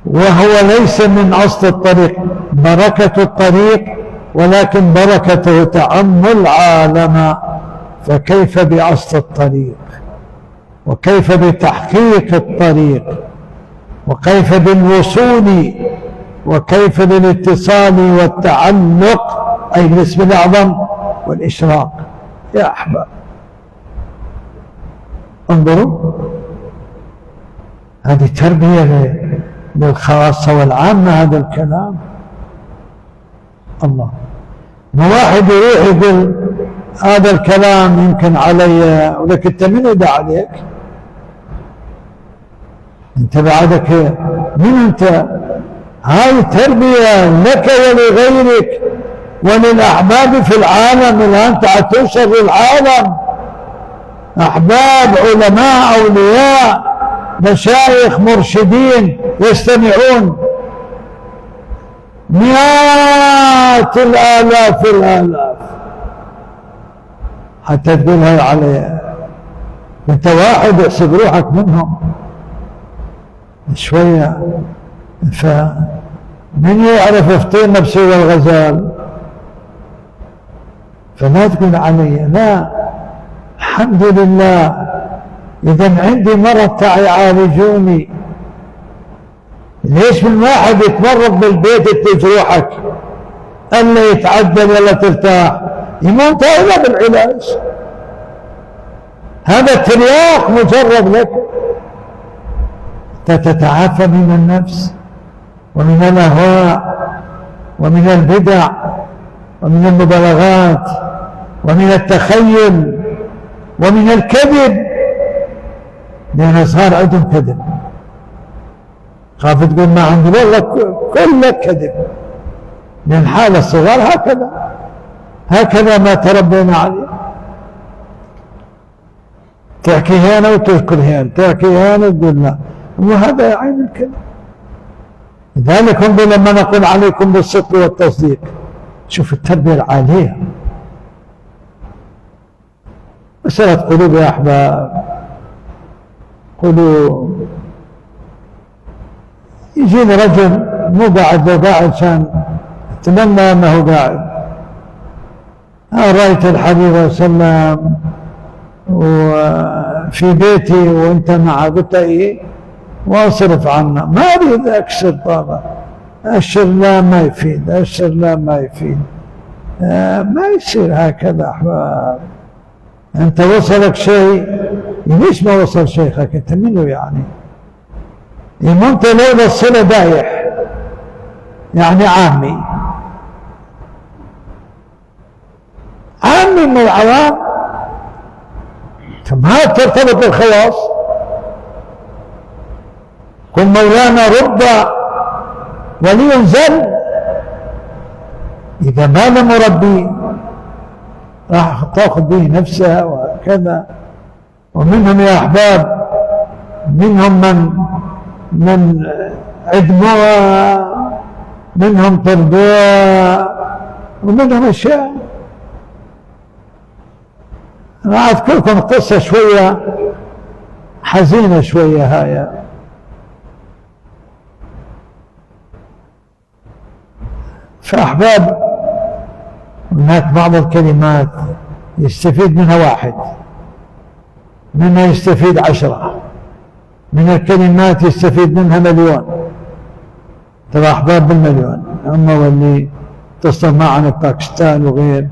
وهو ليس من أصل الطريق، بركة الطريق، ولكن بركته تعم العالم. فكيف بأصل الطريق؟ وكيف بتحقيق الطريق؟ وكيف بالوصول؟ وكيف بالاتصال والتعلق، أي الاسم الأعظم والإشراق؟ يا أحباب انظروا، هذه تربية للخاصة والعامة. هذا الكلام الله، ما واحد يروح يقول هذا الكلام يمكن علي، ولك انت من يدعى عليك؟ انت بعدك من انت؟ هاي تربية لك ولغيرك وللأحباب في العالم. الآن توصل للعالم أحباب، علماء، أولياء، مشايخ، مرشدين يستمعون، مئات الآلاف حتى تقول هاي علي. انت واحد احسب روحك منهم شوية. فمن يعرف يفطين نفسه والغزال؟ فلا تقول علي، لا، الحمد لله. إذا عندي مرض تعي عالجوني. ليش من واحد يتمرض بالبيت تجروحك ألا يتعدل ولا ترتاح؟ يموت هذا بالعلاج. هذا الترياق مجرد لك. تتعافى من النفس ومن الأهواء ومن البدع ومن المبالغات ومن التخيل ومن الكذب، لأن صار عندهم كذب. خاف تقول ما عندي، والله كله كذب. لأن حال الصغار هكذا ما تربينا عليه. تحكي هنا وتذكر هنا، تحكي هنا وتقول لا، وهذا عين الكذب. لذلك انظر لما نقول عليكم بالصدق والتصديق، شوف التربية العالية. مسألة قلوب يا أحباب، قلوب. يجيني رجل مو قاعد، لو قاعد كان أتمنى أنه قاعد. رأيت الحبيب صلى الله عليه وسلم وفي بيتي وأنت معه، قلت إيه؟ واصرف عنا، ما أريد أكسر طابع. أشر لا ما يفيد، أشر لا ما يفيد. ما يصير هكذا أحباب. أنت وصلك شيء، ليش ما وصل شيخك؟ أنت منه يعني؟ أنت لولا الصلة دايح، يعني عامي من العوام. ما ترتبط بالخواص. قل مولانا رب ولي زل، إذا ما له مربي راح تأخذ به نفسها وكذا. ومنهم يا أحباب، منهم من عدموها، منهم طردوها، ومنهم أشياء. أنا أذكركم قصة شوية حزينة شوية. هاي فأحباب، هناك بعض الكلمات يستفيد منها واحد، منها يستفيد 10، من الكلمات يستفيد منها 1,000,000. ترى أحباب بالمليون، أما واللي تصل معنا باكستان وغير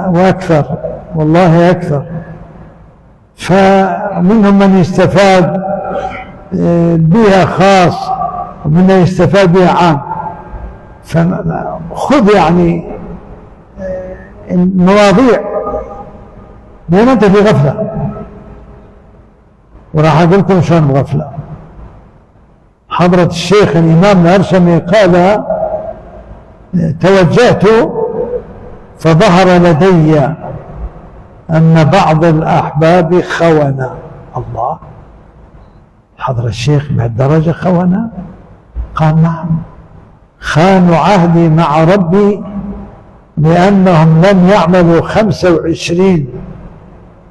وأكثر، والله أكثر. فمنهم من يستفاد بها خاص، ومن يستفاد بها عام. فخذ يعني المواضيع، لأن أنت في غفلة. وراح أقول لكم شلون بغفلة. حضرة الشيخ الإمام الهرشمي قال توجهت فظهر لدي أن بعض الأحباب خونة. الله، حضر الشيخ بهالدرجة خونة؟ قال نعم، خانوا عهدي مع ربي لأنهم لم يعملوا 25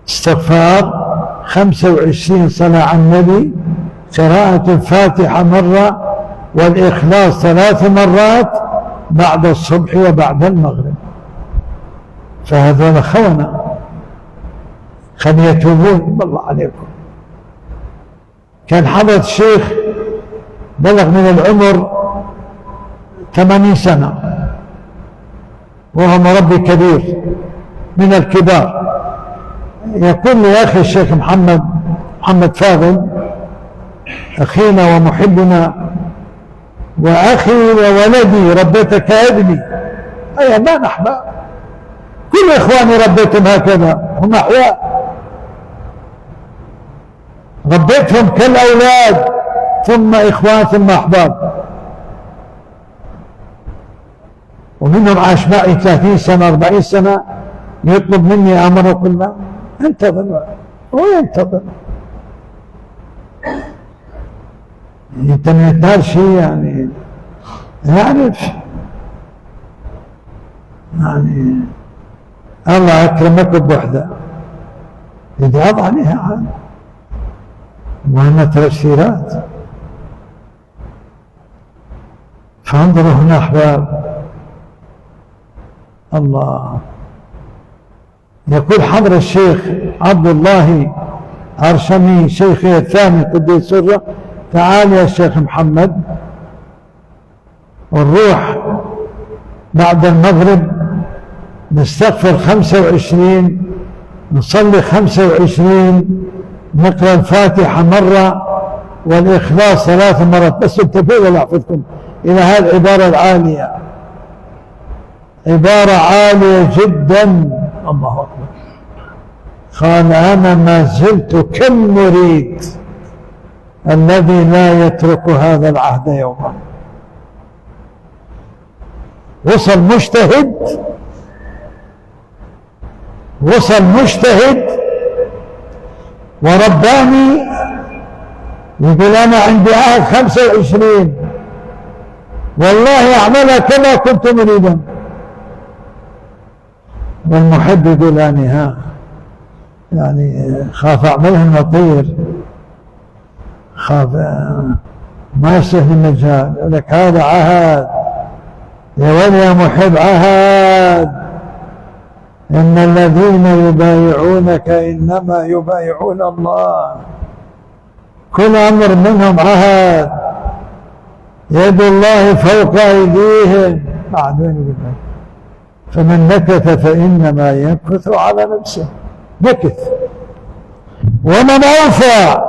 استغفار، 25 صلاة على النبي، قراءة الفاتحة مرة والإخلاص 3 مرات بعد الصبح وبعد المغرب، فهذول خونة، خل يتوبون بالله عليكم. كان حضرة الشيخ بلغ من العمر 80 سنة وهو مربي كبير من الكبار، يقول لي يا أخي الشيخ محمد فاضل أخينا ومحبنا وأخي وولدي ربيتك كابني، أي ما نحبه، كل إخواني ربيتهم هكذا، هم أحياء، ربيتهم كالأولاد ثم إخوان ثم أحباب، ومنهم عاش معي 30 سنة 40 سنة، يطلب مني أمر وقل له انتظر، هو ينتظر، انت ما يتنال شيء يعني يعرف يعني الله أكرمك بوحدة يتعظ عليها عاد، وأنا تفسيرات. فانظروا هنا أحباب الله. يقول حضر الشيخ عبد الله أرشمي شيخي الثاني قديس سره، تعال يا شيخ محمد ونروح بعد المغرب نستغفر 25، نصلي 25، نقرأ الفاتحة مرة والإخلاص 3 مرات، بس انتبهوا ولا أحفظكم إلى هذه العبارة العالية، عبارة عالية جدا. الله أكبر. قال أنا ما زلت كالمريد الذي لا يترك هذا العهد يوما. وصل مجتهد ورباني، يقول أنا عندي عهد 25 والله أعملها كما كنت مريدا، والمحب يقول أنا يعني خاف أعملها المطير، خاف ما يسهل المجال، يقول لك هذا عهد يا ولي يا محب، عهد، إن الذين يبايعونك إنما يبايعون الله، كل أمر منهم عهد، يد الله فوق أيديهم. بعدين فمن نكث فإنما ينكث على نفسه، نكث، ومن أوفى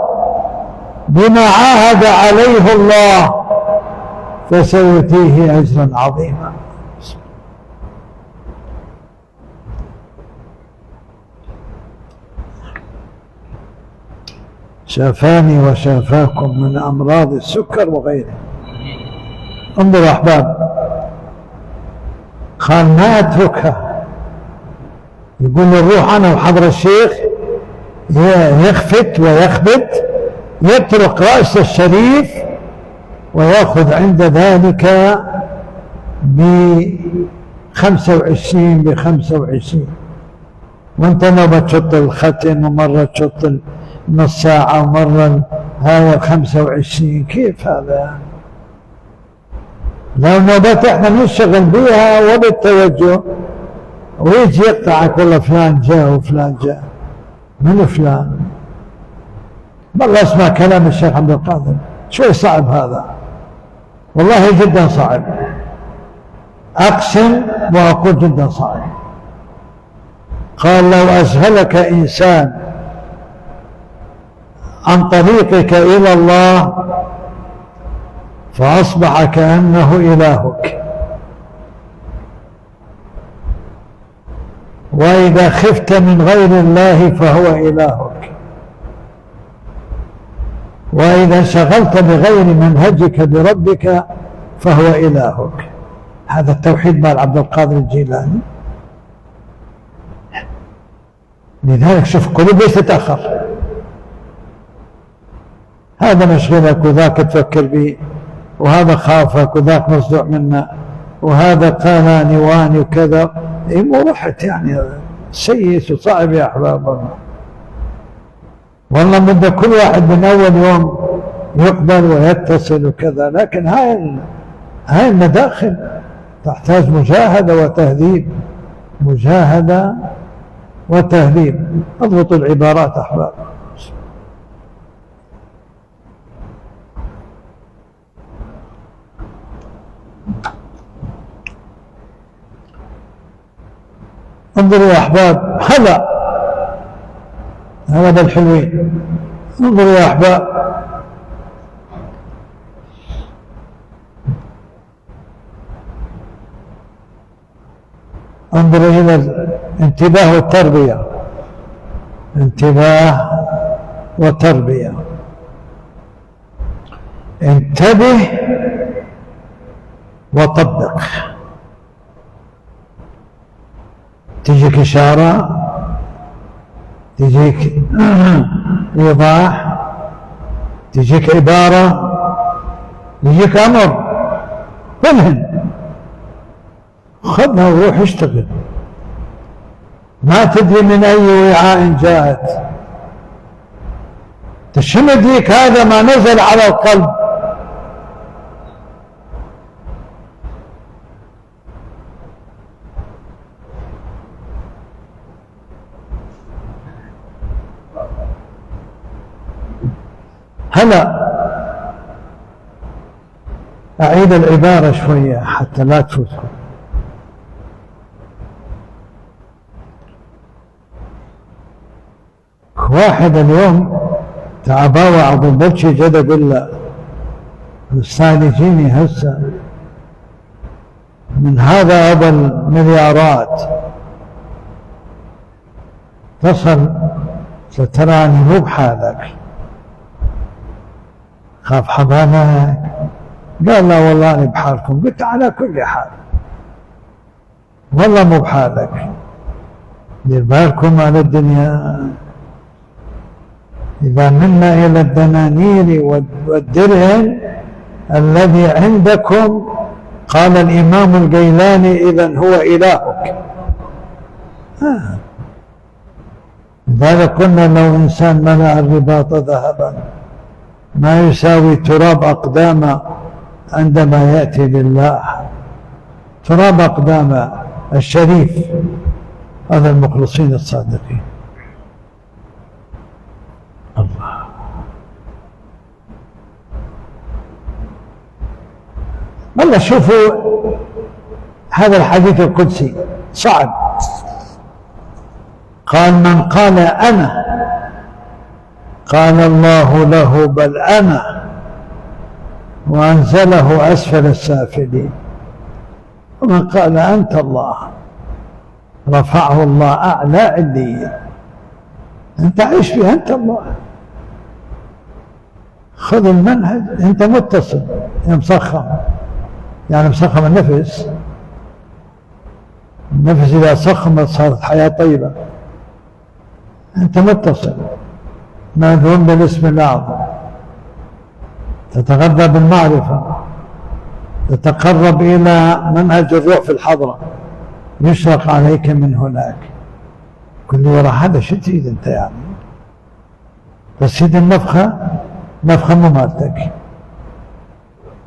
بما عاهد عليه الله فسيؤتيه أجرا عظيما. شافاني وشافاكم من أمراض السكر وغيره. انظروا أحباب، قال ما أتركها، يقول الروح أنا وحضر الشيخ يخفت ويخبت، يترك رأس الشريف ويأخذ عند ذلك ب25 ب25، وانت نوبة تشط الختم ومرة تشط نص ساعة ومرة هاي 25، كيف هذا؟ لو نوبات احنا نشتغل بيها وبالتوجه، ويجي يقطعك والله فلان جاء وفلان جاء، من فلان؟ والله اسمع كلام الشيخ عبد القادر، شوي صعب هذا، والله جدا صعب، أقسم وأقول جدا صعب. قال لو أسهلك إنسان عن طريقك إلى الله فأصبح كأنه إلهك، وإذا خفت من غير الله فهو إلهك، وإذا شغلت بغير منهجك بربك فهو إلهك. هذا التوحيد مال عبد القادر الجيلاني. لذلك شوف قلوب ليش تتأخر، هذا مشغلك وذاك تفكر به، وهذا خافك وذاك مصدوع منه، وهذا قالاني واني وكذا. مو رحت يعني سيس وصعب يا أحباب. والله بده كل واحد من أول يوم يقبل ويتصل وكذا، لكن هاي المداخل تحتاج مجاهدة وتهذيب، مجاهدة وتهذيب. اضبطوا العبارات أحباب. انظروا يا أحباب، هذا الحلوين. انظروا يا أحباب، انظروا إلى الانتباه والتربية، انتباه وتربية. انتبه وطبق. تجيك إشارة، تجيك إيضاح، تجيك عبارة، يجيك أمر، فهم، خذها وروح اشتغل. ما تدري من أي وعاء جاءت. تشمد ليك هذا ما نزل على القلب. هلا أعيد العبارة شوية حتى لا تفوتكم. واحد اليوم تعبا وعض البلشي جد أقول له الأستاذ يجيني هسه من هذا أبو المليارات تصل ستراني مو بحالك، خاف حضانك. قال لا والله أنا بحالكم. قلت على كل حال والله مو بحالك، دير بالكم على الدنيا. إذا منا إلى الدنانير والدرهم الذي عندكم، قال الإمام الجيلاني إذن هو إلهك. لذلك قلنا لو إنسان منع الرباط ذهبا ما يساوي تراب أقدامه عندما يأتي لله. تراب أقدامه الشريف، هذا المخلصين الصادقين. الله. والله شوفوا هذا الحديث القدسي صعب. قال من قال أنا قال الله له بل أنا، وأنزله أسفل السافلين. ومن قال أنت الله رفعه الله أعلى عليين. أنت عيش فيها، أنت الله. خذ المنهج، أنت متصل يا مسخم، يعني مسخم النفس. النفس إذا سخمت صارت حياة طيبة. أنت متصل مدعوم بالاسم الأعظم، تتغذى بالمعرفة، تتقرب إلى منهج الروح في الحضرة، يشرق عليك من هناك. كل وراء هذا شو تريد أنت يعني؟ بس هذه النفخة نفخة مو مالتك،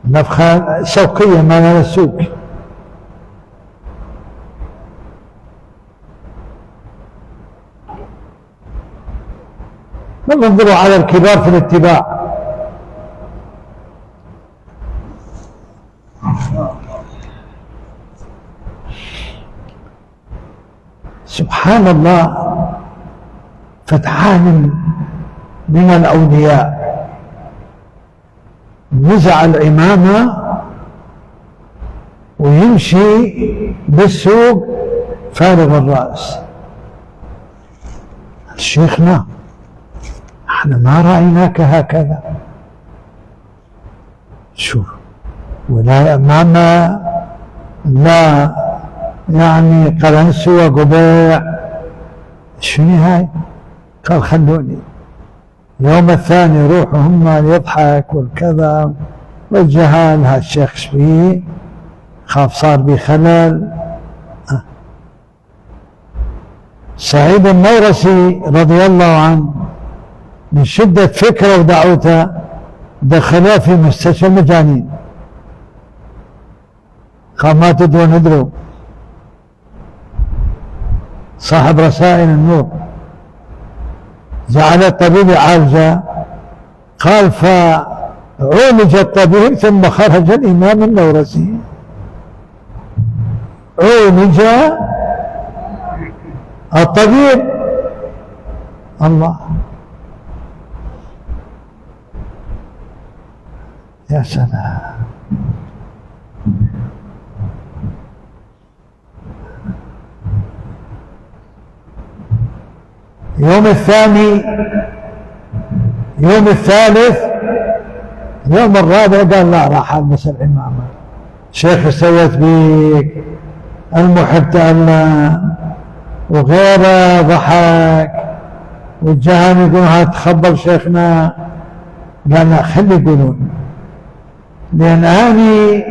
نفخة سوقية ما لها سوق. انظروا على الكبار في الاتباع. سبحان الله، فتحان من الأولياء نزع العمامة ويمشي بالسوق فارغ الرأس. شيخنا احنا ما رأيناك هكذا. شوف، ولا أمام لا يعني قلنسوة قبيع، شنو هاي؟ قال خلوني. يوم الثاني روحوا هم يضحك والكذا والجهال، هالشيخ شبيه خاف صار بخلل. سعيد النورسي رضي الله عنه من شدة فكره ودعوته دخلوه في مستشفى المجانين، قال ما تدرون ادروا، صاحب رسائل النور. جعل الطبيب يعالجه، قال فعولج الطبيب ثم خرج الإمام النورسي. عولج الطبيب، الله يا سلام. يوم الثاني، يوم الثالث، يوم الرابع قال لا راح ألبس العمامة. شيخ سويت بيك المحب تألم وغيره ضحك، والجهان يقولون هات تخبر شيخنا. قال لا خلي يقولون، لأن أنا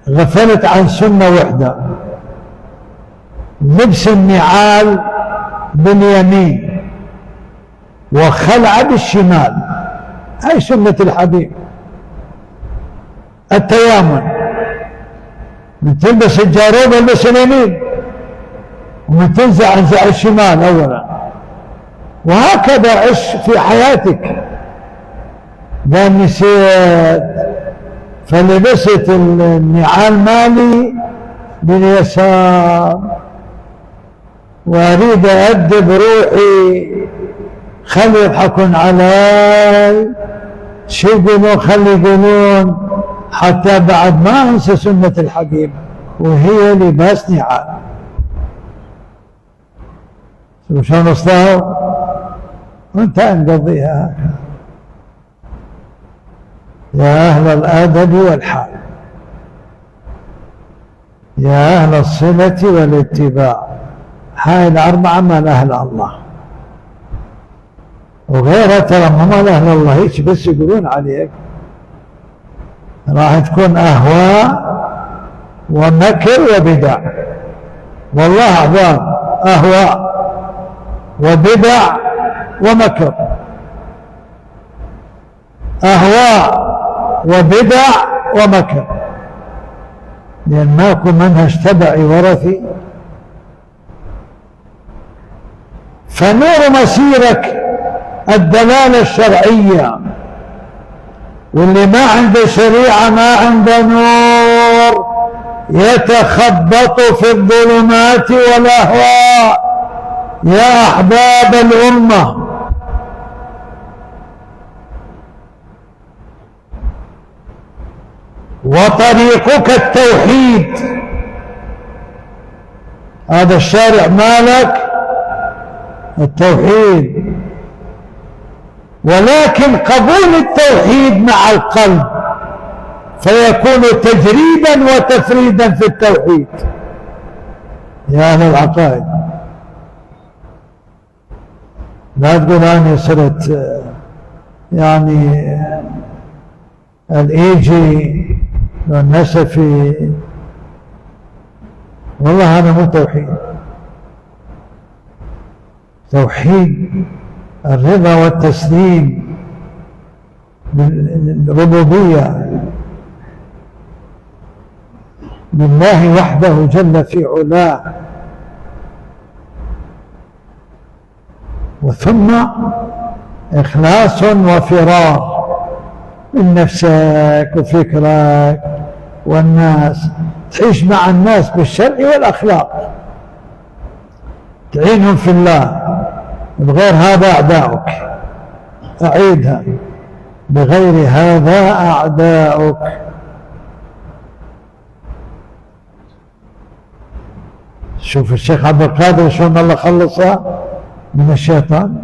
غفلت عن سنة وحدة، لبس النعال باليمين وخلع بالشمال، هاي سنة الحبيب. التيامن، من تلبس الجاروب البس اليمين، ومن تنزع انزع الشمال اولا، وهكذا عش في حياتك. قال نسيت فلبست النعال مالي باليسار، واريد أأدب روحي، خلي يضحكون علي، شو يقولون خلي يقولون، حتى بعد ما أنسى سنة الحبيب وهي لباس نعال. شلون اصطهر وانت نقضيها. يا أهل الأدب والحال، يا أهل الصلة والاتباع، هاي الأربعة مال أهل الله، وغيرها ترى هم مال أهل الله، هيك بس يقولون عليك راح تكون أهواء ومكر وبدع. والله أحباب، أهواء وبدع ومكر، أهواء وبدع ومكر، لأن ماكو منهج تبعي ورثي. فنور مسيرك الدلالة الشرعية، واللي ما عنده شريعة ما عنده نور، يتخبط في الظلمات والأهواء. يا أحباب الأمة، وطريقك التوحيد، هذا الشارع مالك التوحيد، ولكن قبول التوحيد مع القلب فيكون تجريدا وتفريدا في التوحيد. يا أهل العقائد، لا تقول أنا صرت يعني الإيجي والنسفي، والله هذا مو توحيد. توحيد الرضا والتسليم بالربوبية لله وحده جل في علاه، وثم إخلاص وفرار من نفسك وفكرك والناس، تعيش مع الناس بالشرع والأخلاق، تعينهم في الله، بغير هذا أعداؤك. أعيدها، بغير هذا أعداؤك. شوف الشيخ عبد القادر شلون الله خلصه من الشيطان.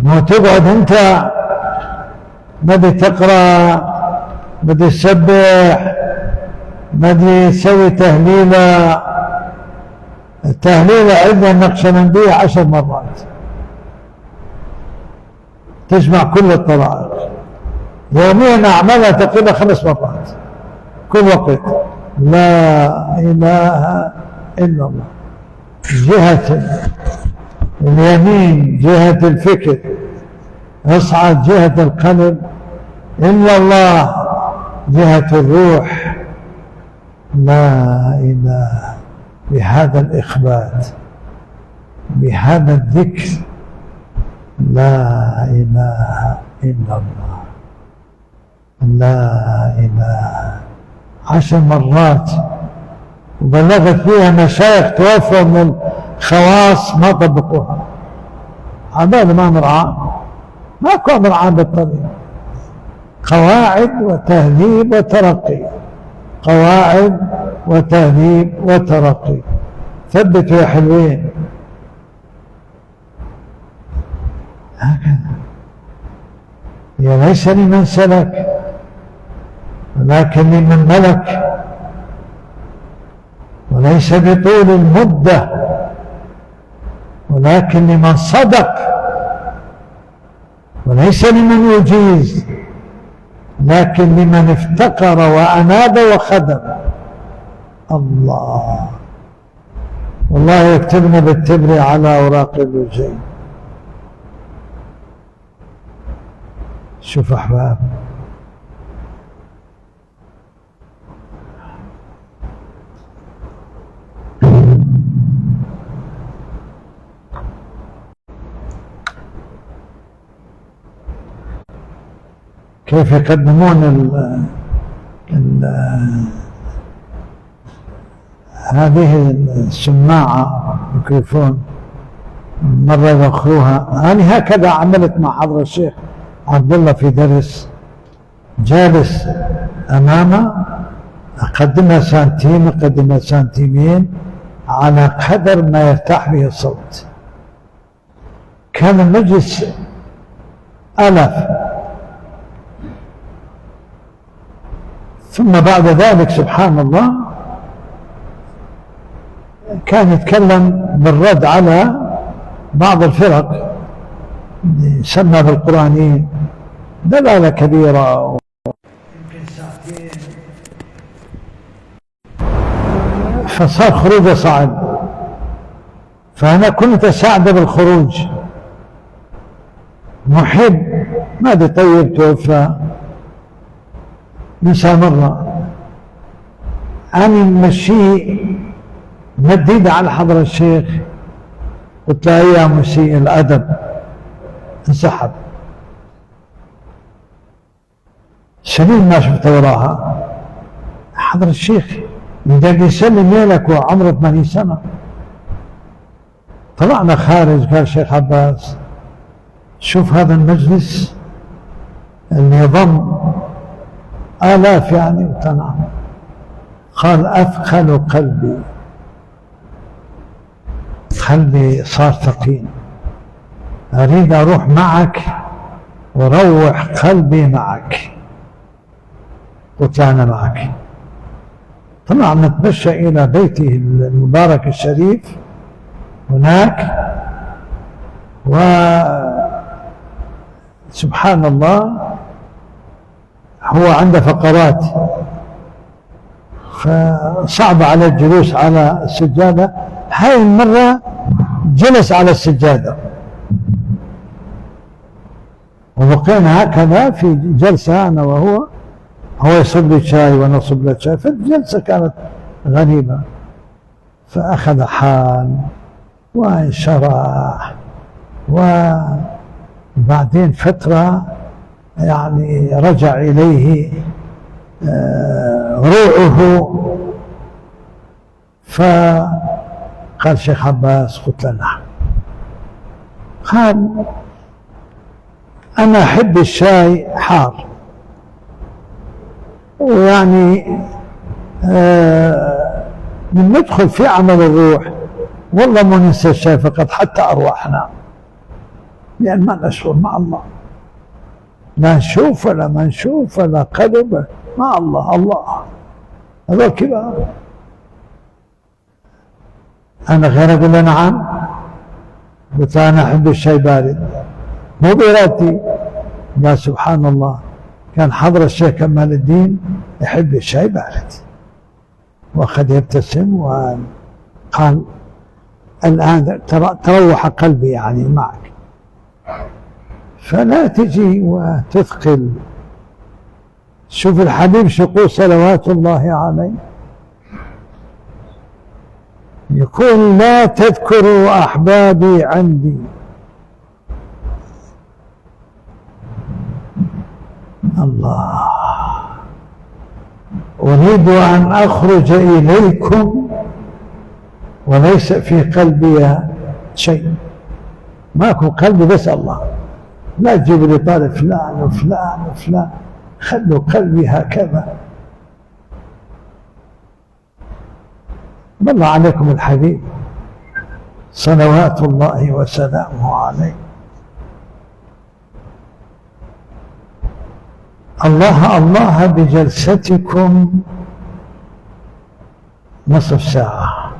ما تقعد انت ما تقرا بده يسبح، بده يسوي تهليلة. التهليلة عندنا النقشبندية 10 مرات تجمع كل الطرائق، يوميا أعملها تقريبا 5 مرات كل وقت. لا إله إلا الله. جهة اليمين جهة الفكر، اصعد جهة القلب، إلا الله جهة الروح. لا إله. بهذا الإخبات، بهذا الذكر، لا إله إلا الله، لا إله 10 مرات. وبلغت فيها مشايخ توفوا من الخواص ما طبقوها. هذا ما مرعاه، ماكو مرعاه بالطريق. قواعد وتهذيب وترقي، قواعد وتهذيب وترقي. ثبتوا يا حلوين. هكذا. هي ليس لمن سلك ولكن لمن ملك، وليس بطول المدة ولكن لمن صدق، وليس لمن يجيز لكن لمن افتقر وأناب وخدم. الله والله يكتبنا بالتبر على أوراق اللجين. شوف أحباب، كيف يقدمون هذه السماعة ميكروفون، مرة يدخلوها. أنا هكذا عملت مع حضرة الشيخ عبد الله في درس، جالس أمامه أقدمها سنتيم أقدمها سنتيمين على قدر ما يرتاح به الصوت. كان المجلس آلاف، ثم بعد ذلك سبحان الله كان يتكلم بالرد على بعض الفرق يسمى بالقرآنيين دلالة كبيرة، يمكن ساعتين، فصار خروجه صعب. فأنا كنت أساعده بالخروج، محب ما أدري طيب توفى نسى مرة، أنا مشي مديد على حضرة الشيخ، قلت له يا مسيء الأدب، انسحب. سنين ما شفت وراها. حضرة الشيخ بدأ يسلم لك وعمره 80 سنة. طلعنا خارج، قال شيخ عباس شوف هذا المجلس اللي ضم آلاف يعني وتنعم. قال أثقل قلبي صار ثقيل، أريد أروح معك وروح قلبي معك. قلت أنا معك. طلعنا نتمشى إلى بيته المبارك الشريف هناك، وسبحان الله هو عنده فقرات فصعب على الجلوس على السجادة. هاي المرة جلس على السجادة وبقينا هكذا في جلسة أنا وهو، هو يصب لي شاي وأنا أصب له شاي، فالجلسة كانت غريبة. فأخذ حال وانشرح، وبعدين فترة يعني رجع إليه روعه. فقال شيخ عباس، قلت له نعم. قال أنا أحب الشاي حار، ويعني من ندخل في عمل الروح والله ما ننسى الشاي فقط حتى أرواحنا، لأن ما نشعر مع الله، لا نشوف ولا ما نشوف ولا قلب مع الله الله هذول كبار. أنا غير أقول له نعم، قلت أنا أحب الشاي بارد مو بإرادتي. قال سبحان الله، كان حضر الشيخ كمال الدين يحب الشاي بارد، وأخذ يبتسم وقال الآن تروح قلبي يعني معك. فلا تجي وتثقل. شوف الحبيب شقول صلوات الله عليه يقول لا تذكروا أحبابي عندي. الله، أريد أن أخرج إليكم وليس في قلبي شيء، ماكو قلبي بس الله. لا تجيب لي طالب فلان وفلان وفلان، خلوا قلبي هكذا. بالله عليكم الحبيب صلوات الله وسلامه عليه. الله الله بجلستكم نصف ساعة،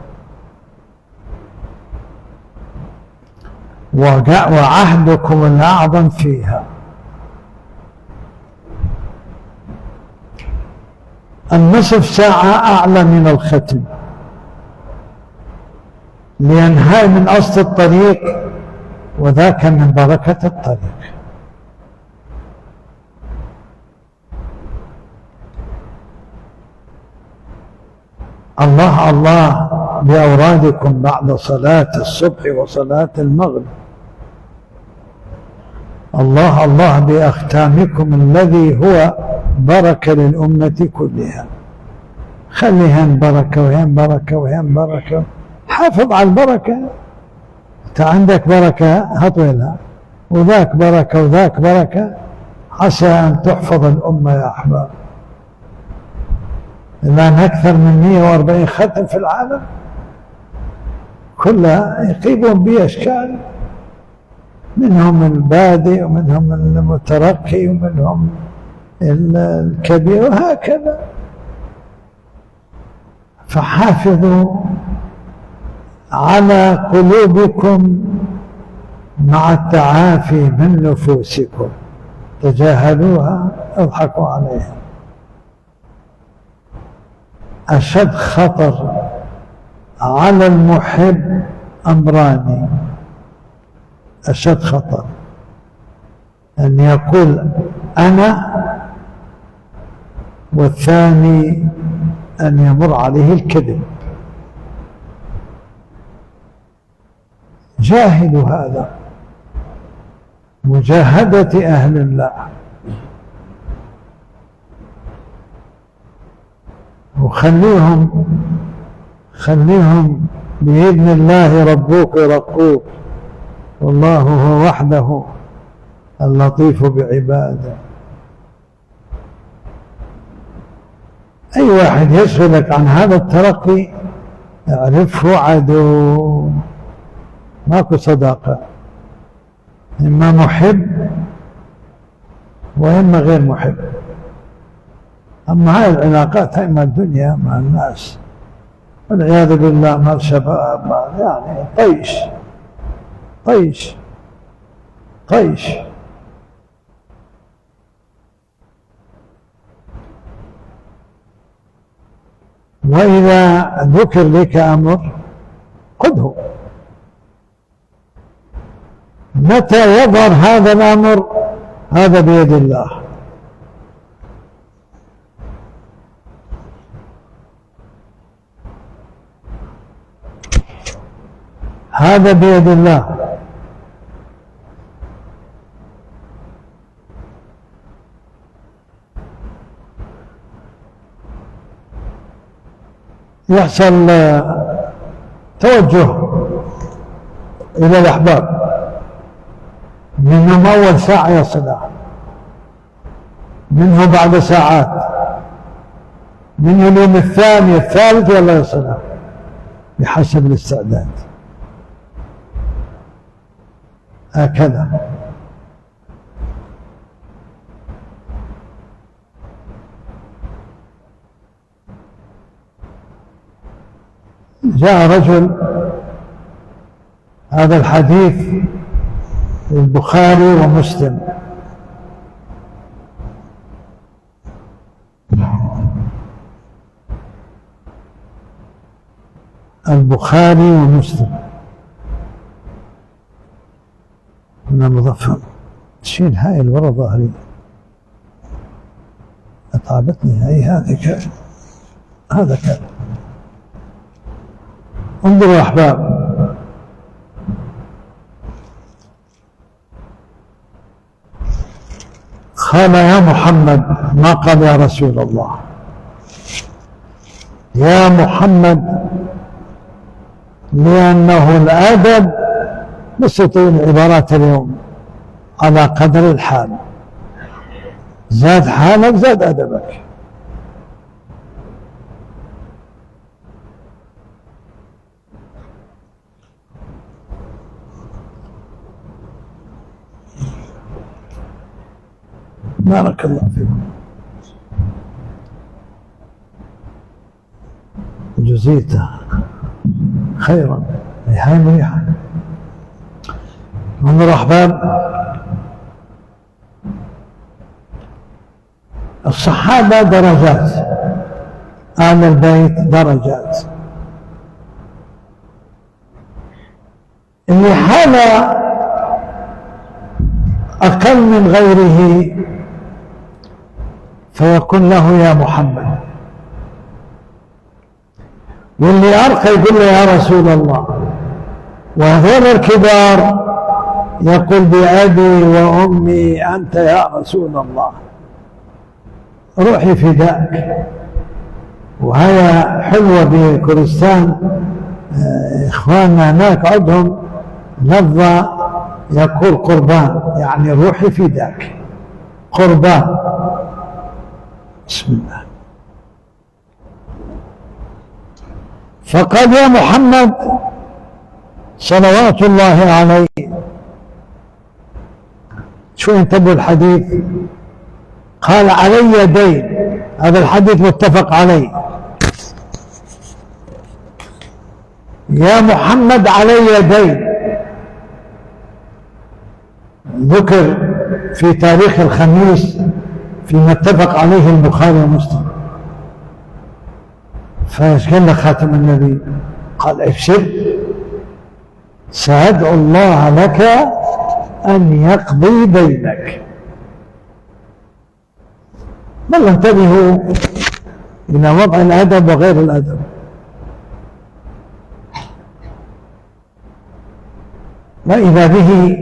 وعهدكم الأعظم فيها. النصف ساعة أعلى من الختم، لأن هاي من أصل الطريق وذاك من بركة الطريق. الله الله بأورادكم بعد صلاة الصبح وصلاة المغرب. الله الله بأختامكم الذي هو بركة للأمة كلها. خليها بركة وهين بركة وهين بركة، حافظ على البركة. أنت عندك بركة هطولها، وذاك بركة وذاك بركة، عسى أن تحفظ الأمة يا أحباب. الآن أكثر من 140 ختم في العالم، كلها يقيمون بأشكال، منهم البادئ ومنهم المترقي ومنهم الكبير وهكذا. فحافظوا على قلوبكم مع التعافي من نفوسكم، تجاهلوها اضحكوا عليها. أشد خطر على المحب أمران، أشد خطر أن يقول أنا، والثاني أن يمر عليه الكذب. جاهدوا هذا، مجاهدة أهل الله. خليهم بإذن الله ربوك ورقوك، والله هو وحده اللطيف بعباده. أي واحد يشغلك عن هذا الترقي اعرفه عدو، ماكو صداقة، إما محب وإما غير محب. أما هاي العلاقات هاي مع الدنيا مع الناس والعياذ بالله، مع الشباب، يعني طيش. وإذا ذكر لك أمر خذه. متى يظهر هذا الأمر؟ هذا بيد الله. هذا بيد الله. يحصل توجه إلى الأحباب، منهم أول ساعة يصلها، منه بعد ساعات، منه اليوم الثاني الثالث ولا يصلها بحسب الاستعداد. هكذا. جاء رجل، هذا الحديث البخاري ومسلم، البخاري ومسلم. أنا مظفر شيل هاي الورا ظهري أتعبتني، هاي هذا كان. انظروا يا أحباب، قال يا محمد، ما قال يا رسول الله، يا محمد، لأنه الأدب بسطوا العبارات اليوم على قدر الحال، زاد حالك زاد أدبك. بارك الله فيكم، جزيت خيرا. هاي مريحة. انظروا أحباب، الصحابة درجات، أهل البيت درجات. اللي حال أقل من غيره فيقول له يا محمد، واللي أرقى يقول له يا رسول الله، وهذول الكبار يقول بأبي وأمي أنت يا رسول الله، روحي فداك. وهي حلوة بكردستان، إخواننا هناك عندهم لفظة يقول قربان، يعني روحي فداك، قربان. بسم الله. فقال يا محمد صلوات الله عليه، شو انتبهوا الحديث، قال علي دين، هذا الحديث متفق عليه، يا محمد علي دين. ذكر في تاريخ الخميس فيما اتفق عليه البخاري ومسلم. فايش قال له خاتم النبي؟ قال ابشر، سأدعو الله لك أن يقضي دينك. بل انتبهوا إلى وضع الأدب وغير الأدب. وإذا به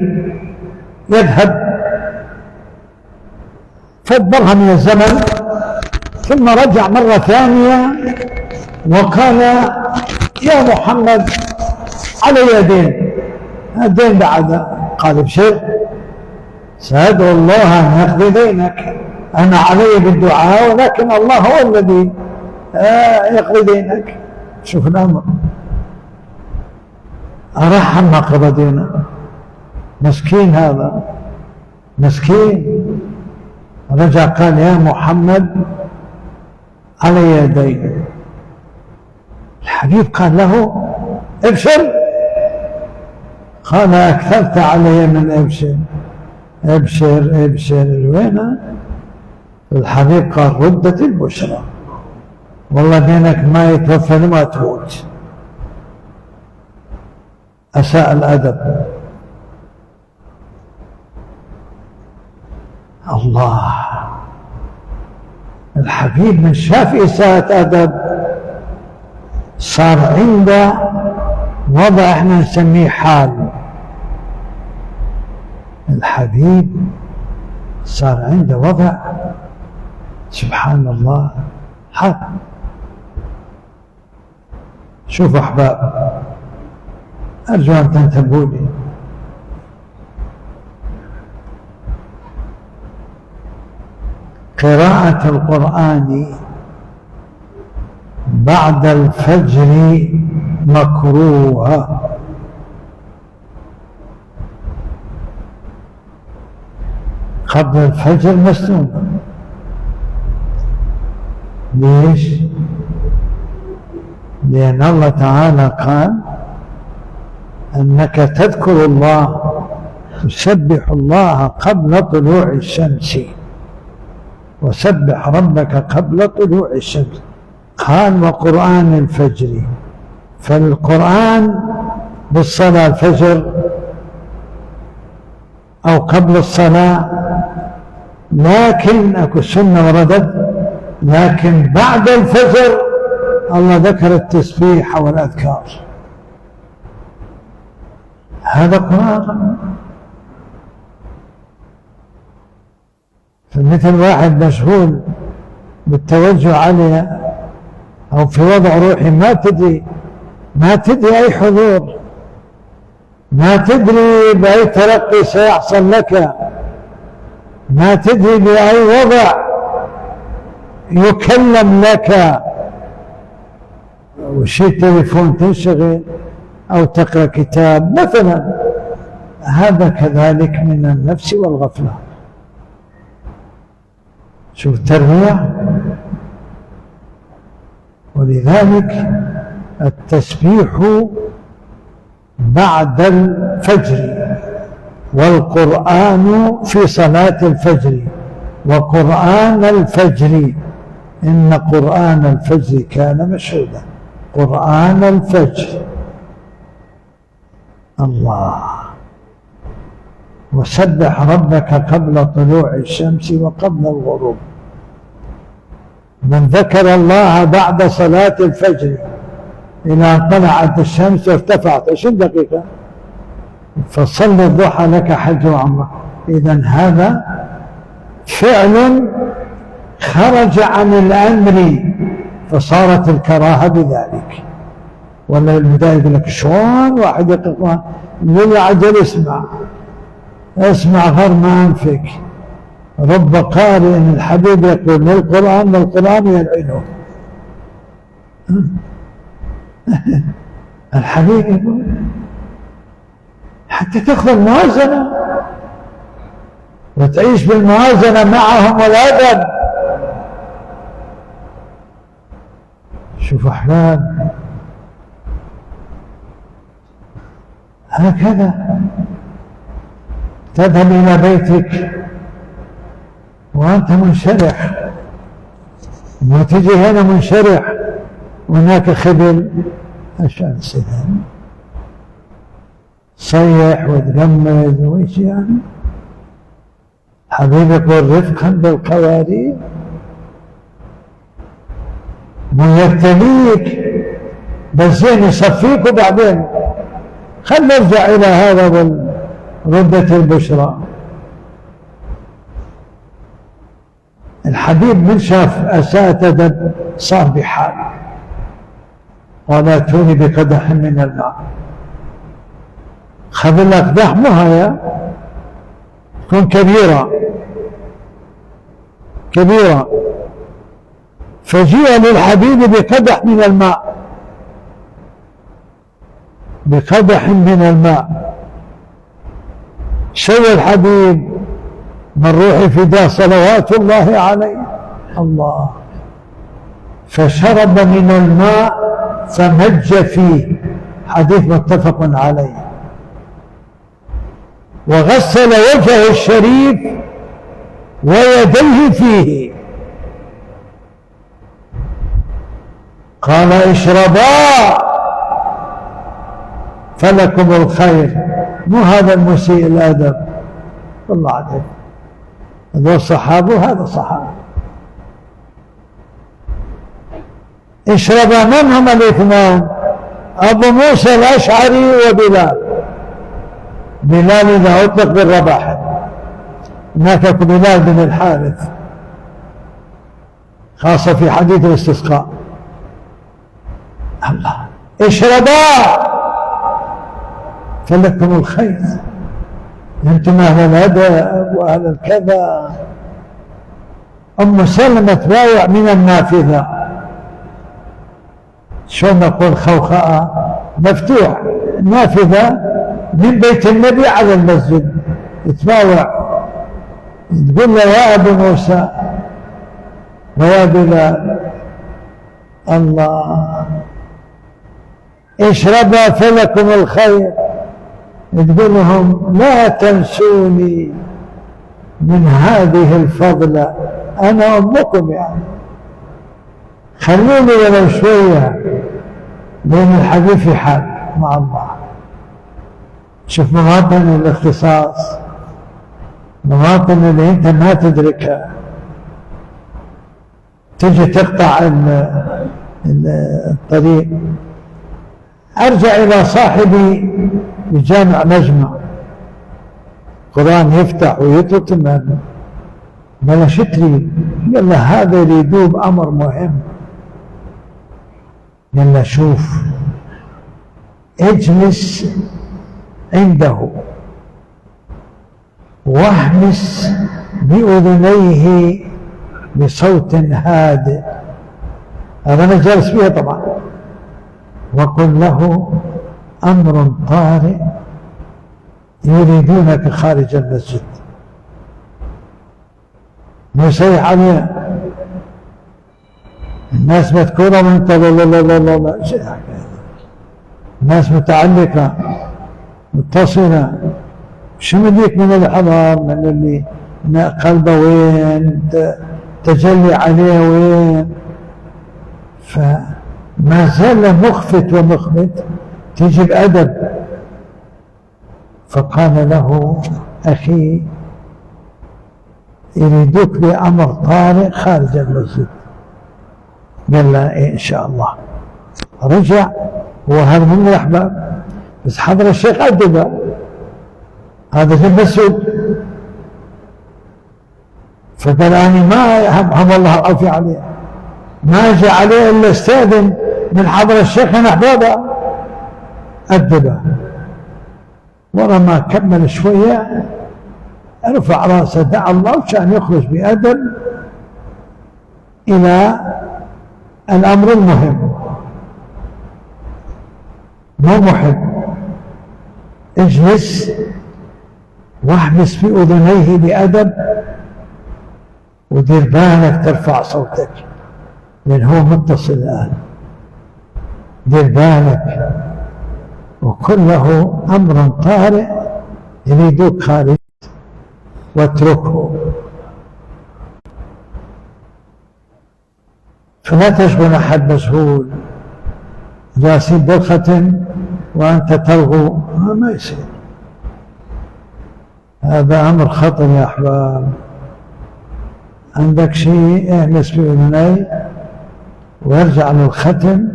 يذهب فادبرها من الزمن، ثم رجع مرة ثانية وقال يا محمد علي دين، الدين بعد. قال ابشر، سأدعو الله أن يقضي دينك، أنا علي بالدعاء ولكن الله هو الذي يقضي دينك. شوف الأمر، أرحم ما قضى دينه، مسكين هذا مسكين. رجع قال يا محمد علي دين. الحبيب قال له ابشر، قال أكثرت علي من ابشر، ابشر ابشر. وين الحبيب؟ قال ردت البشرى، والله دينك ما يتوفى لما تموت. أساء الأدب. الله، الحبيب من شاف إساءة أدب صار عنده وضع احنا نسميه حال. الحبيب صار عنده وضع سبحان الله حال. شوفوا أحباب، أرجو أن تنتبهوا لي. قراءة القرآن بعد الفجر مكروهة. قبل الفجر مسنونة. ليش؟ لأن الله تعالى قال أنك تذكر الله تسبح الله قبل طلوع الشمس وسبح ربك قبل طلوع الشمس. قال وقرآن الفجر، فالقرآن بالصلاة الفجر أو قبل الصلاة، لكن أكو السنة وردت، لكن بعد الفجر الله ذكر التسبيح والأذكار. هذا قرآن. فمثل واحد مشغول بالتوجه عليها أو في وضع روحي ما تدري أي حضور، ما تدري بأي ترقي سيحصل لك، ما تدري بأي وضع يكلم لك، وشي تليفون تنشغل أو تقرأ كتاب مثلا، هذا كذلك من النفس والغفلة. شوف تربية. ولذلك التسبيح بعد الفجر، والقرآن في صلاة الفجر، وقرآن الفجر إن قرآن الفجر كان مشهودا. قرآن الفجر الله. وسبح ربك قبل طلوع الشمس وقبل الغروب. من ذكر الله بعد صلاة الفجر إلى أن طلعت الشمس وارتفعت 20 دقيقة فصل الضحى لك حج وعمرة. إذن هذا فعل خرج عن الأمر فصارت الكراهة بذلك. ولا البداية يقول لك شلون واحد يقرأ يقول عجل اسمع غير ما أنفك. رب قارئ الحبيب يقول للقرآن يلعنه. الحبيب يقول حتى تأخذ الموازنة وتعيش بالموازنة معهم والأدب. شوف أحلام هكذا تذهب إلى بيتك وأنت منشرح، وتجي هنا منشرح وهناك خبل. عشان سهل صيح وتغمز وإيش يعني. حبيبك والرفقا بالقوارير مو يبتليك بس زين يصفيك وبعدين خل نرجع إلى هذا ردة البشرى. الحبيب من شاف أساءة أدب صار بحال قال اتوني بقدح من الماء. خذ الأقداح مو هي تكون كبيرة فجيء للحبيب بقدح من الماء. سوى الحبيب من روحي فداه صلوات الله عليه الله، فشرب من الماء فمج فيه، حديث متفق عليه، وغسل وجهه الشريف ويديه فيه. قال اشربا فلكم الخير. مو هذا المسيء الأدب والله عليك. هذول صحابه وهذا صحابه. اشربا من هم الاثنان؟ أبو موسى الأشعري وبلال. بلال إذا أطلق بالرباح، هناك بلال بن الحارث خاصة في حديث الاستسقاء. الله اشربا فلكم الخير، انتم اهل الادب واهل الكذا. ام سلمة تبايع من النافذة، شلون نقول خوخاء مفتوح، نافذة من بيت النبي على المسجد، تبايع تقول له يا ابو موسى ويا بلال الله اشربا فلكم الخير. تقول لهم لا تنسوني من هذه الفضلة، أنا أمكم يعني، خلوني ولو شوية، لأن الحديث في حال مع الله. شوف مواطن الاختصاص، مواطن اللي أنت ما تدركها، تجي تقطع الطريق. أرجع إلى صاحبي بجامع مجمع قرآن يفتح ويترك، بلا شتري، قال له هذا يريدوه بأمر مهم. قال له شوف، اجلس عنده واحمس بأذنيه بصوت هادئ، هذا أنا جالس فيها طبعا، وقل له أمر طارئ يريدونك خارج المسجد. ويصيح علينا الناس مذكورة وانت لا لا لا لا لا لا، الناس متعلقة متصلة، شو مديك من الحضر، من اللي قلبه وين، تجلي عليه وين، فما زال مخفت ومخبت، تجي بأدب. فقال له أخي يريدوك بأمر طارئ خارج المسجد. قال له إيه إن شاء الله. رجع، وهذا من الأحباب، بس حضر الشيخ أدبه، هذا في المسجد. فقال أنا ما هم الله العافية عليه، ما أجي عليه إلا استأذن من حضر الشيخ من أحبابه، أدبه. ورا ما كمل شوية رفع راسه، دعا الله وكان يخرج بأدب إلى الأمر المهم. مو محب، اجلس واحبس في أذنيه بأدب، ودير بالك ترفع صوتك لأن هو متصل الآن، دير بالك. وكن له أمر طارئ يريدوك خارج واتركه. فلا تشغل أحد مشغول، جالسين بالختم وأنت تلغو، ما يصير، هذا أمر خطر يا أحباب. عندك شيء اهمس في أذني وارجع للختم،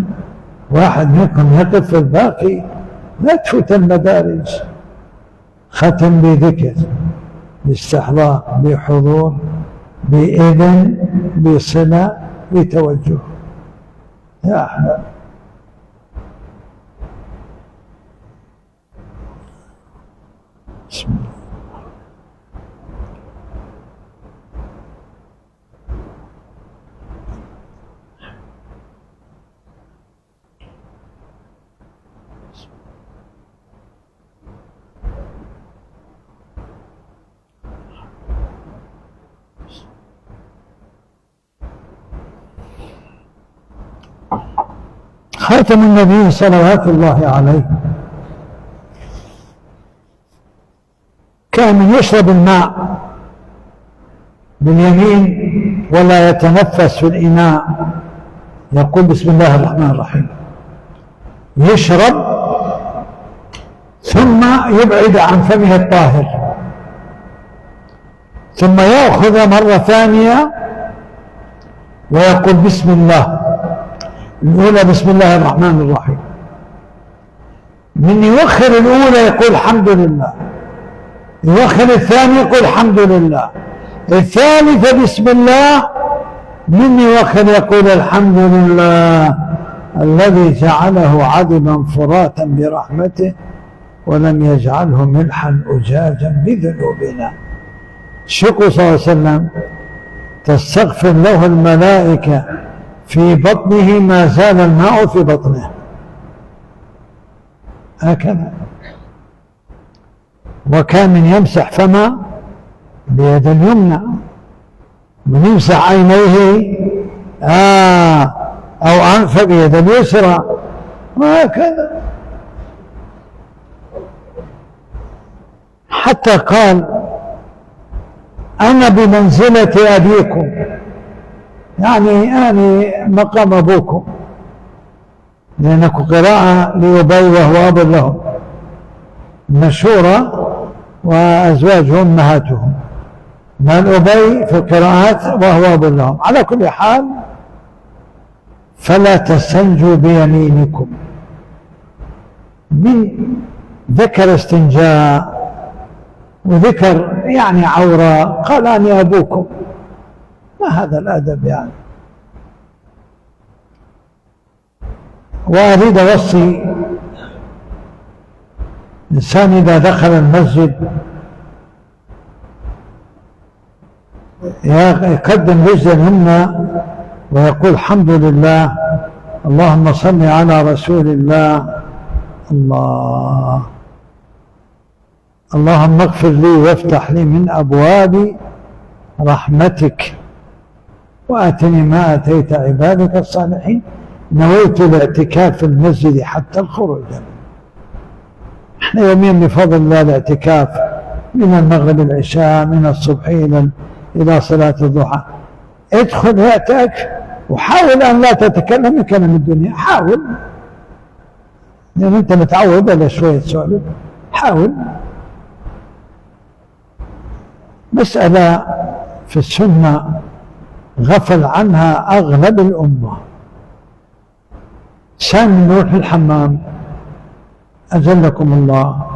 واحد منكم يقف في الباقي، لا تفوت المدارج. ختم بذكر، باستحضار، بحضور، بإذن، بصلة، بتوجه يا أحباب. بسم الله. خاتم النبي صلوات الله عليه كان يشرب الماء باليمين ولا يتنفس في الإناء، يقول بسم الله الرحمن الرحيم، يشرب ثم يبعد عن فمه الطاهر، ثم يأخذ مرة ثانية ويقول بسم الله. الأولى بسم الله الرحمن الرحيم، من يوخر الأولى يقول الحمد لله، يوخر الثاني يقول الحمد لله، الثالثة بسم الله، من يوخر يقول الحمد لله الذي جعله عذبا فراتا برحمته ولم يجعله ملحا أجاجا بذنوبنا. الشيخ صلى الله عليه وسلم تستغفر له الملائكة في بطنه ما زال الماء في بطنه، هكذا. وكان من يمسح فمه بيد اليمنى، من يمسح عينيه أو أنفه بيد اليسرى، وهكذا. حتى قال أنا بمنزلة أبيكم، يعني أنا مقام أبوكم، لأنك قراءة لأبي وهو أب لهم مشهورة، وأزواجهم أمهاتهم، مال أبي في القراءات وهو أب لهم. على كل حال فلا تستنجوا بيمينكم. من ذكر استنجاء وذكر يعني عورة، قال أنا أبوكم، ما هذا الأدب يعني. وأريد أوصي الإنسان إذا دخل المسجد يقدم رجلهن ويقول الحمد لله، اللهم صل على رسول الله، اللهم اغفر لي وافتح لي من أبواب رحمتك وآتني ما آتيت عبادك الصالحين. نويت الاعتكاف في المسجد حتى الخروج. احنا يوميا بفضل الله الاعتكاف من المغرب العشاء، من الصبح إلى صلاة الضحى. ادخل اعتكف وحاول أن لا تتكلم كلام الدنيا، حاول، لأن أنت متعود على شوية سؤال، حاول. مسألة في السنة غفل عنها أغلب الأمة. سامي نروح الحمام أجلكم الله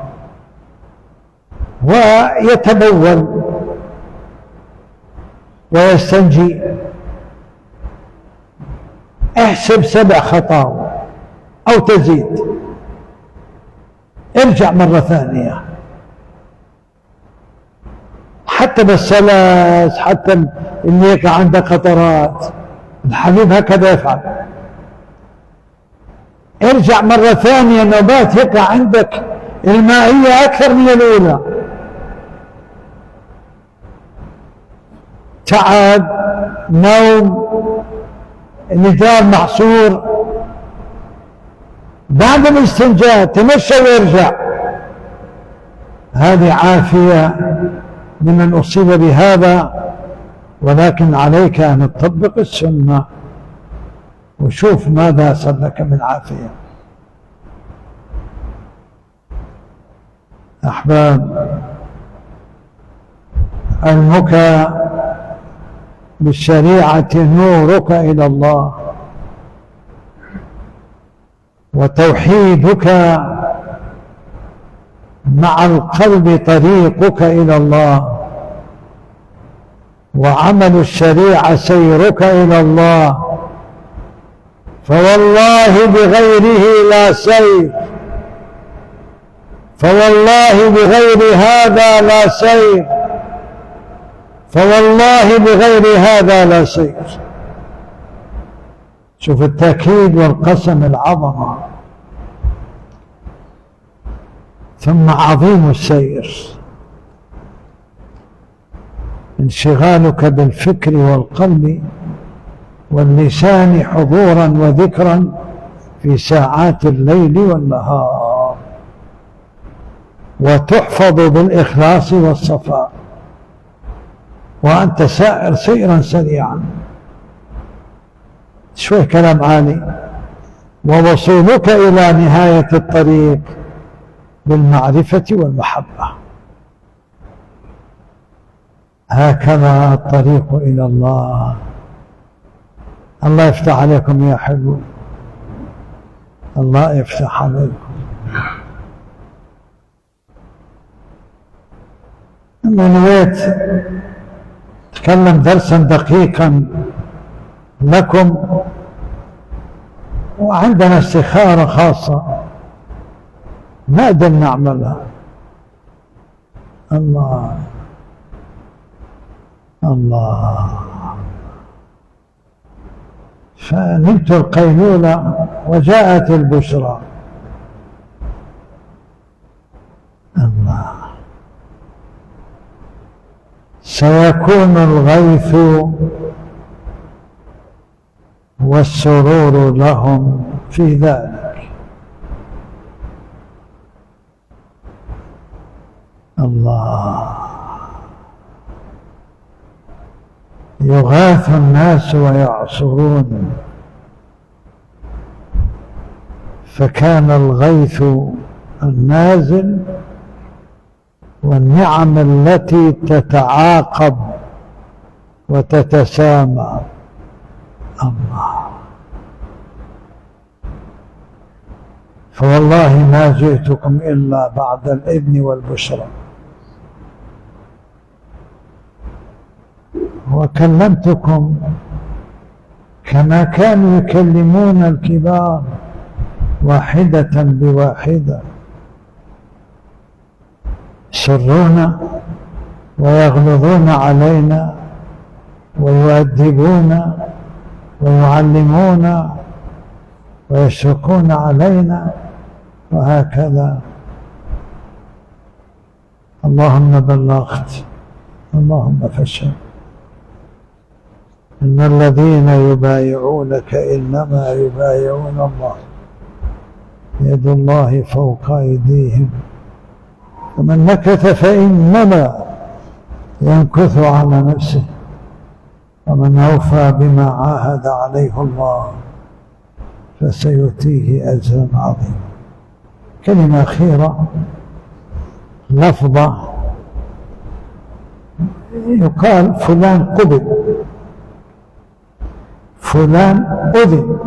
ويتبول ويستنجي، احسب 7 خطاوى أو تزيد، ارجع مرة ثانية، حتى بالسلس، حتى اللي يقع عنده قطرات، الحبيب هكذا يفعل. ارجع مرة ثانية، نوبات يقع عندك المائية أكثر من الأولى، تعب، نوم، الندار محصور، بعد الاستنجاء تمشى ويرجع. هذه عافية لمن أصيب بهذا، ولكن عليك أن تطبق السنة وشوف ماذا صار لك من عافية. أحباب، علمك بالشريعة نورك إلى الله، وتوحيدك مع القلب طريقك إلى الله، وعمل الشريعة سيرك إلى الله، فوالله بغيره لا سير، فوالله بغير هذا لا سير، فوالله بغير هذا لا سير. شوف التأكيد والقسم العظمة. ثم عظيم السير انشغالك بالفكر والقلب واللسان حضورا وذكرا في ساعات الليل والنهار، وتحفظ بالإخلاص والصفاء، وأنت سائر سيرا سريعا. شوي كلام عالي. ووصولك إلى نهاية الطريق بالمعرفة والمحبة. هكذا الطريق إلى الله. الله يفتح عليكم يا حلو، الله يفتح عليكم. أنا نويت أتكلم درسا دقيقا لكم، وعندنا استخارة خاصة نقدر نعملها. الله الله. فنمت القيلولة وجاءت البشرى. الله. سيكون الغيث والسرور لهم في ذلك. الله. يغاث الناس ويعصرون، فكان الغيث النازل والنعم التي تتعاقب وتتسامى. الله. فوالله ما جئتكم إلا بعد الإذن والبشرى، وكلمتكم كما كانوا يكلمون الكبار واحدة بواحدة، يسرون ويغلظون علينا ويؤدبون ويعلمون ويشركون علينا، وهكذا. اللهم بلغت، اللهم فاشهد. إن الذين يبايعونك إنما يبايعون الله، يد الله فوق أيديهم، فمن نكث فإنما ينكث على نفسه، ومن أوفى بما عاهد عليه الله فسيؤتيه أجرا عظيما. كلمة أخيرة، لفظة، يقال فلان قبل، فلان أذن.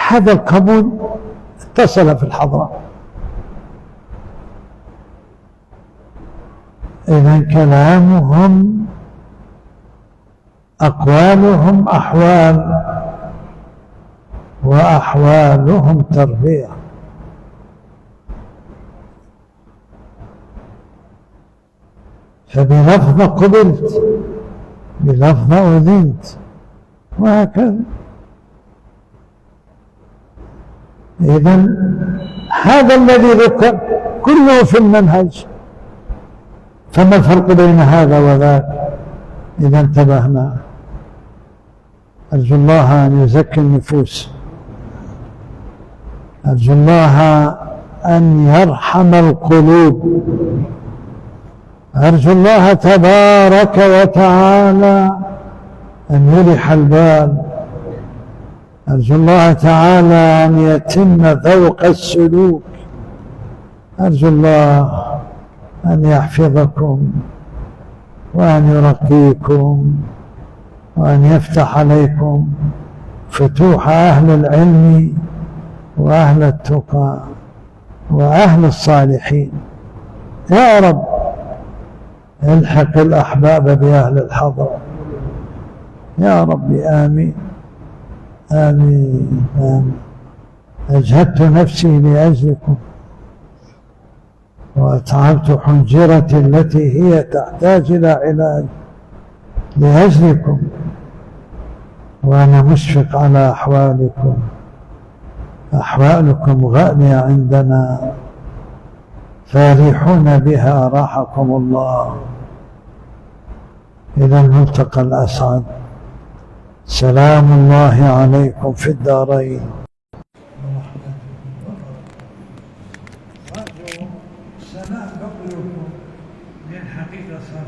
هذا القبول اتصل في الحضرة. إذن كلامهم أقوالهم أحوال، وأحوالهم تربية. فبلفظة قبلت، بلفظة أذنت، وهكذا. إذن هذا الذي ذكر كله في المنهج، فما الفرق بين هذا وذاك إذا انتبهنا؟ أرجو الله أن يزكي النفوس، أرجو الله أن يرحم القلوب، أرجو الله تبارك وتعالى أن يرح البال، أرجو الله تعالى أن يتم ذوق السلوك، أرجو الله أن يحفظكم وأن يرقيكم وأن يفتح عليكم فتوح أهل العلم وأهل التقى وأهل الصالحين. يا رب الحق الأحباب بأهل الحضرة يا رب. آمين آمين آمين. أجهدت نفسي لأجلكم، وأتعبت حنجرتي التي هي تحتاج إلى علاج لأجلكم، وأنا مشفق على أحوالكم. أحوالكم غالية عندنا، فارحون بها راحكم الله. إلى الملتقى الأسعد. سلام الله عليكم في الدارين. سنة قبلكم من حقيقة صار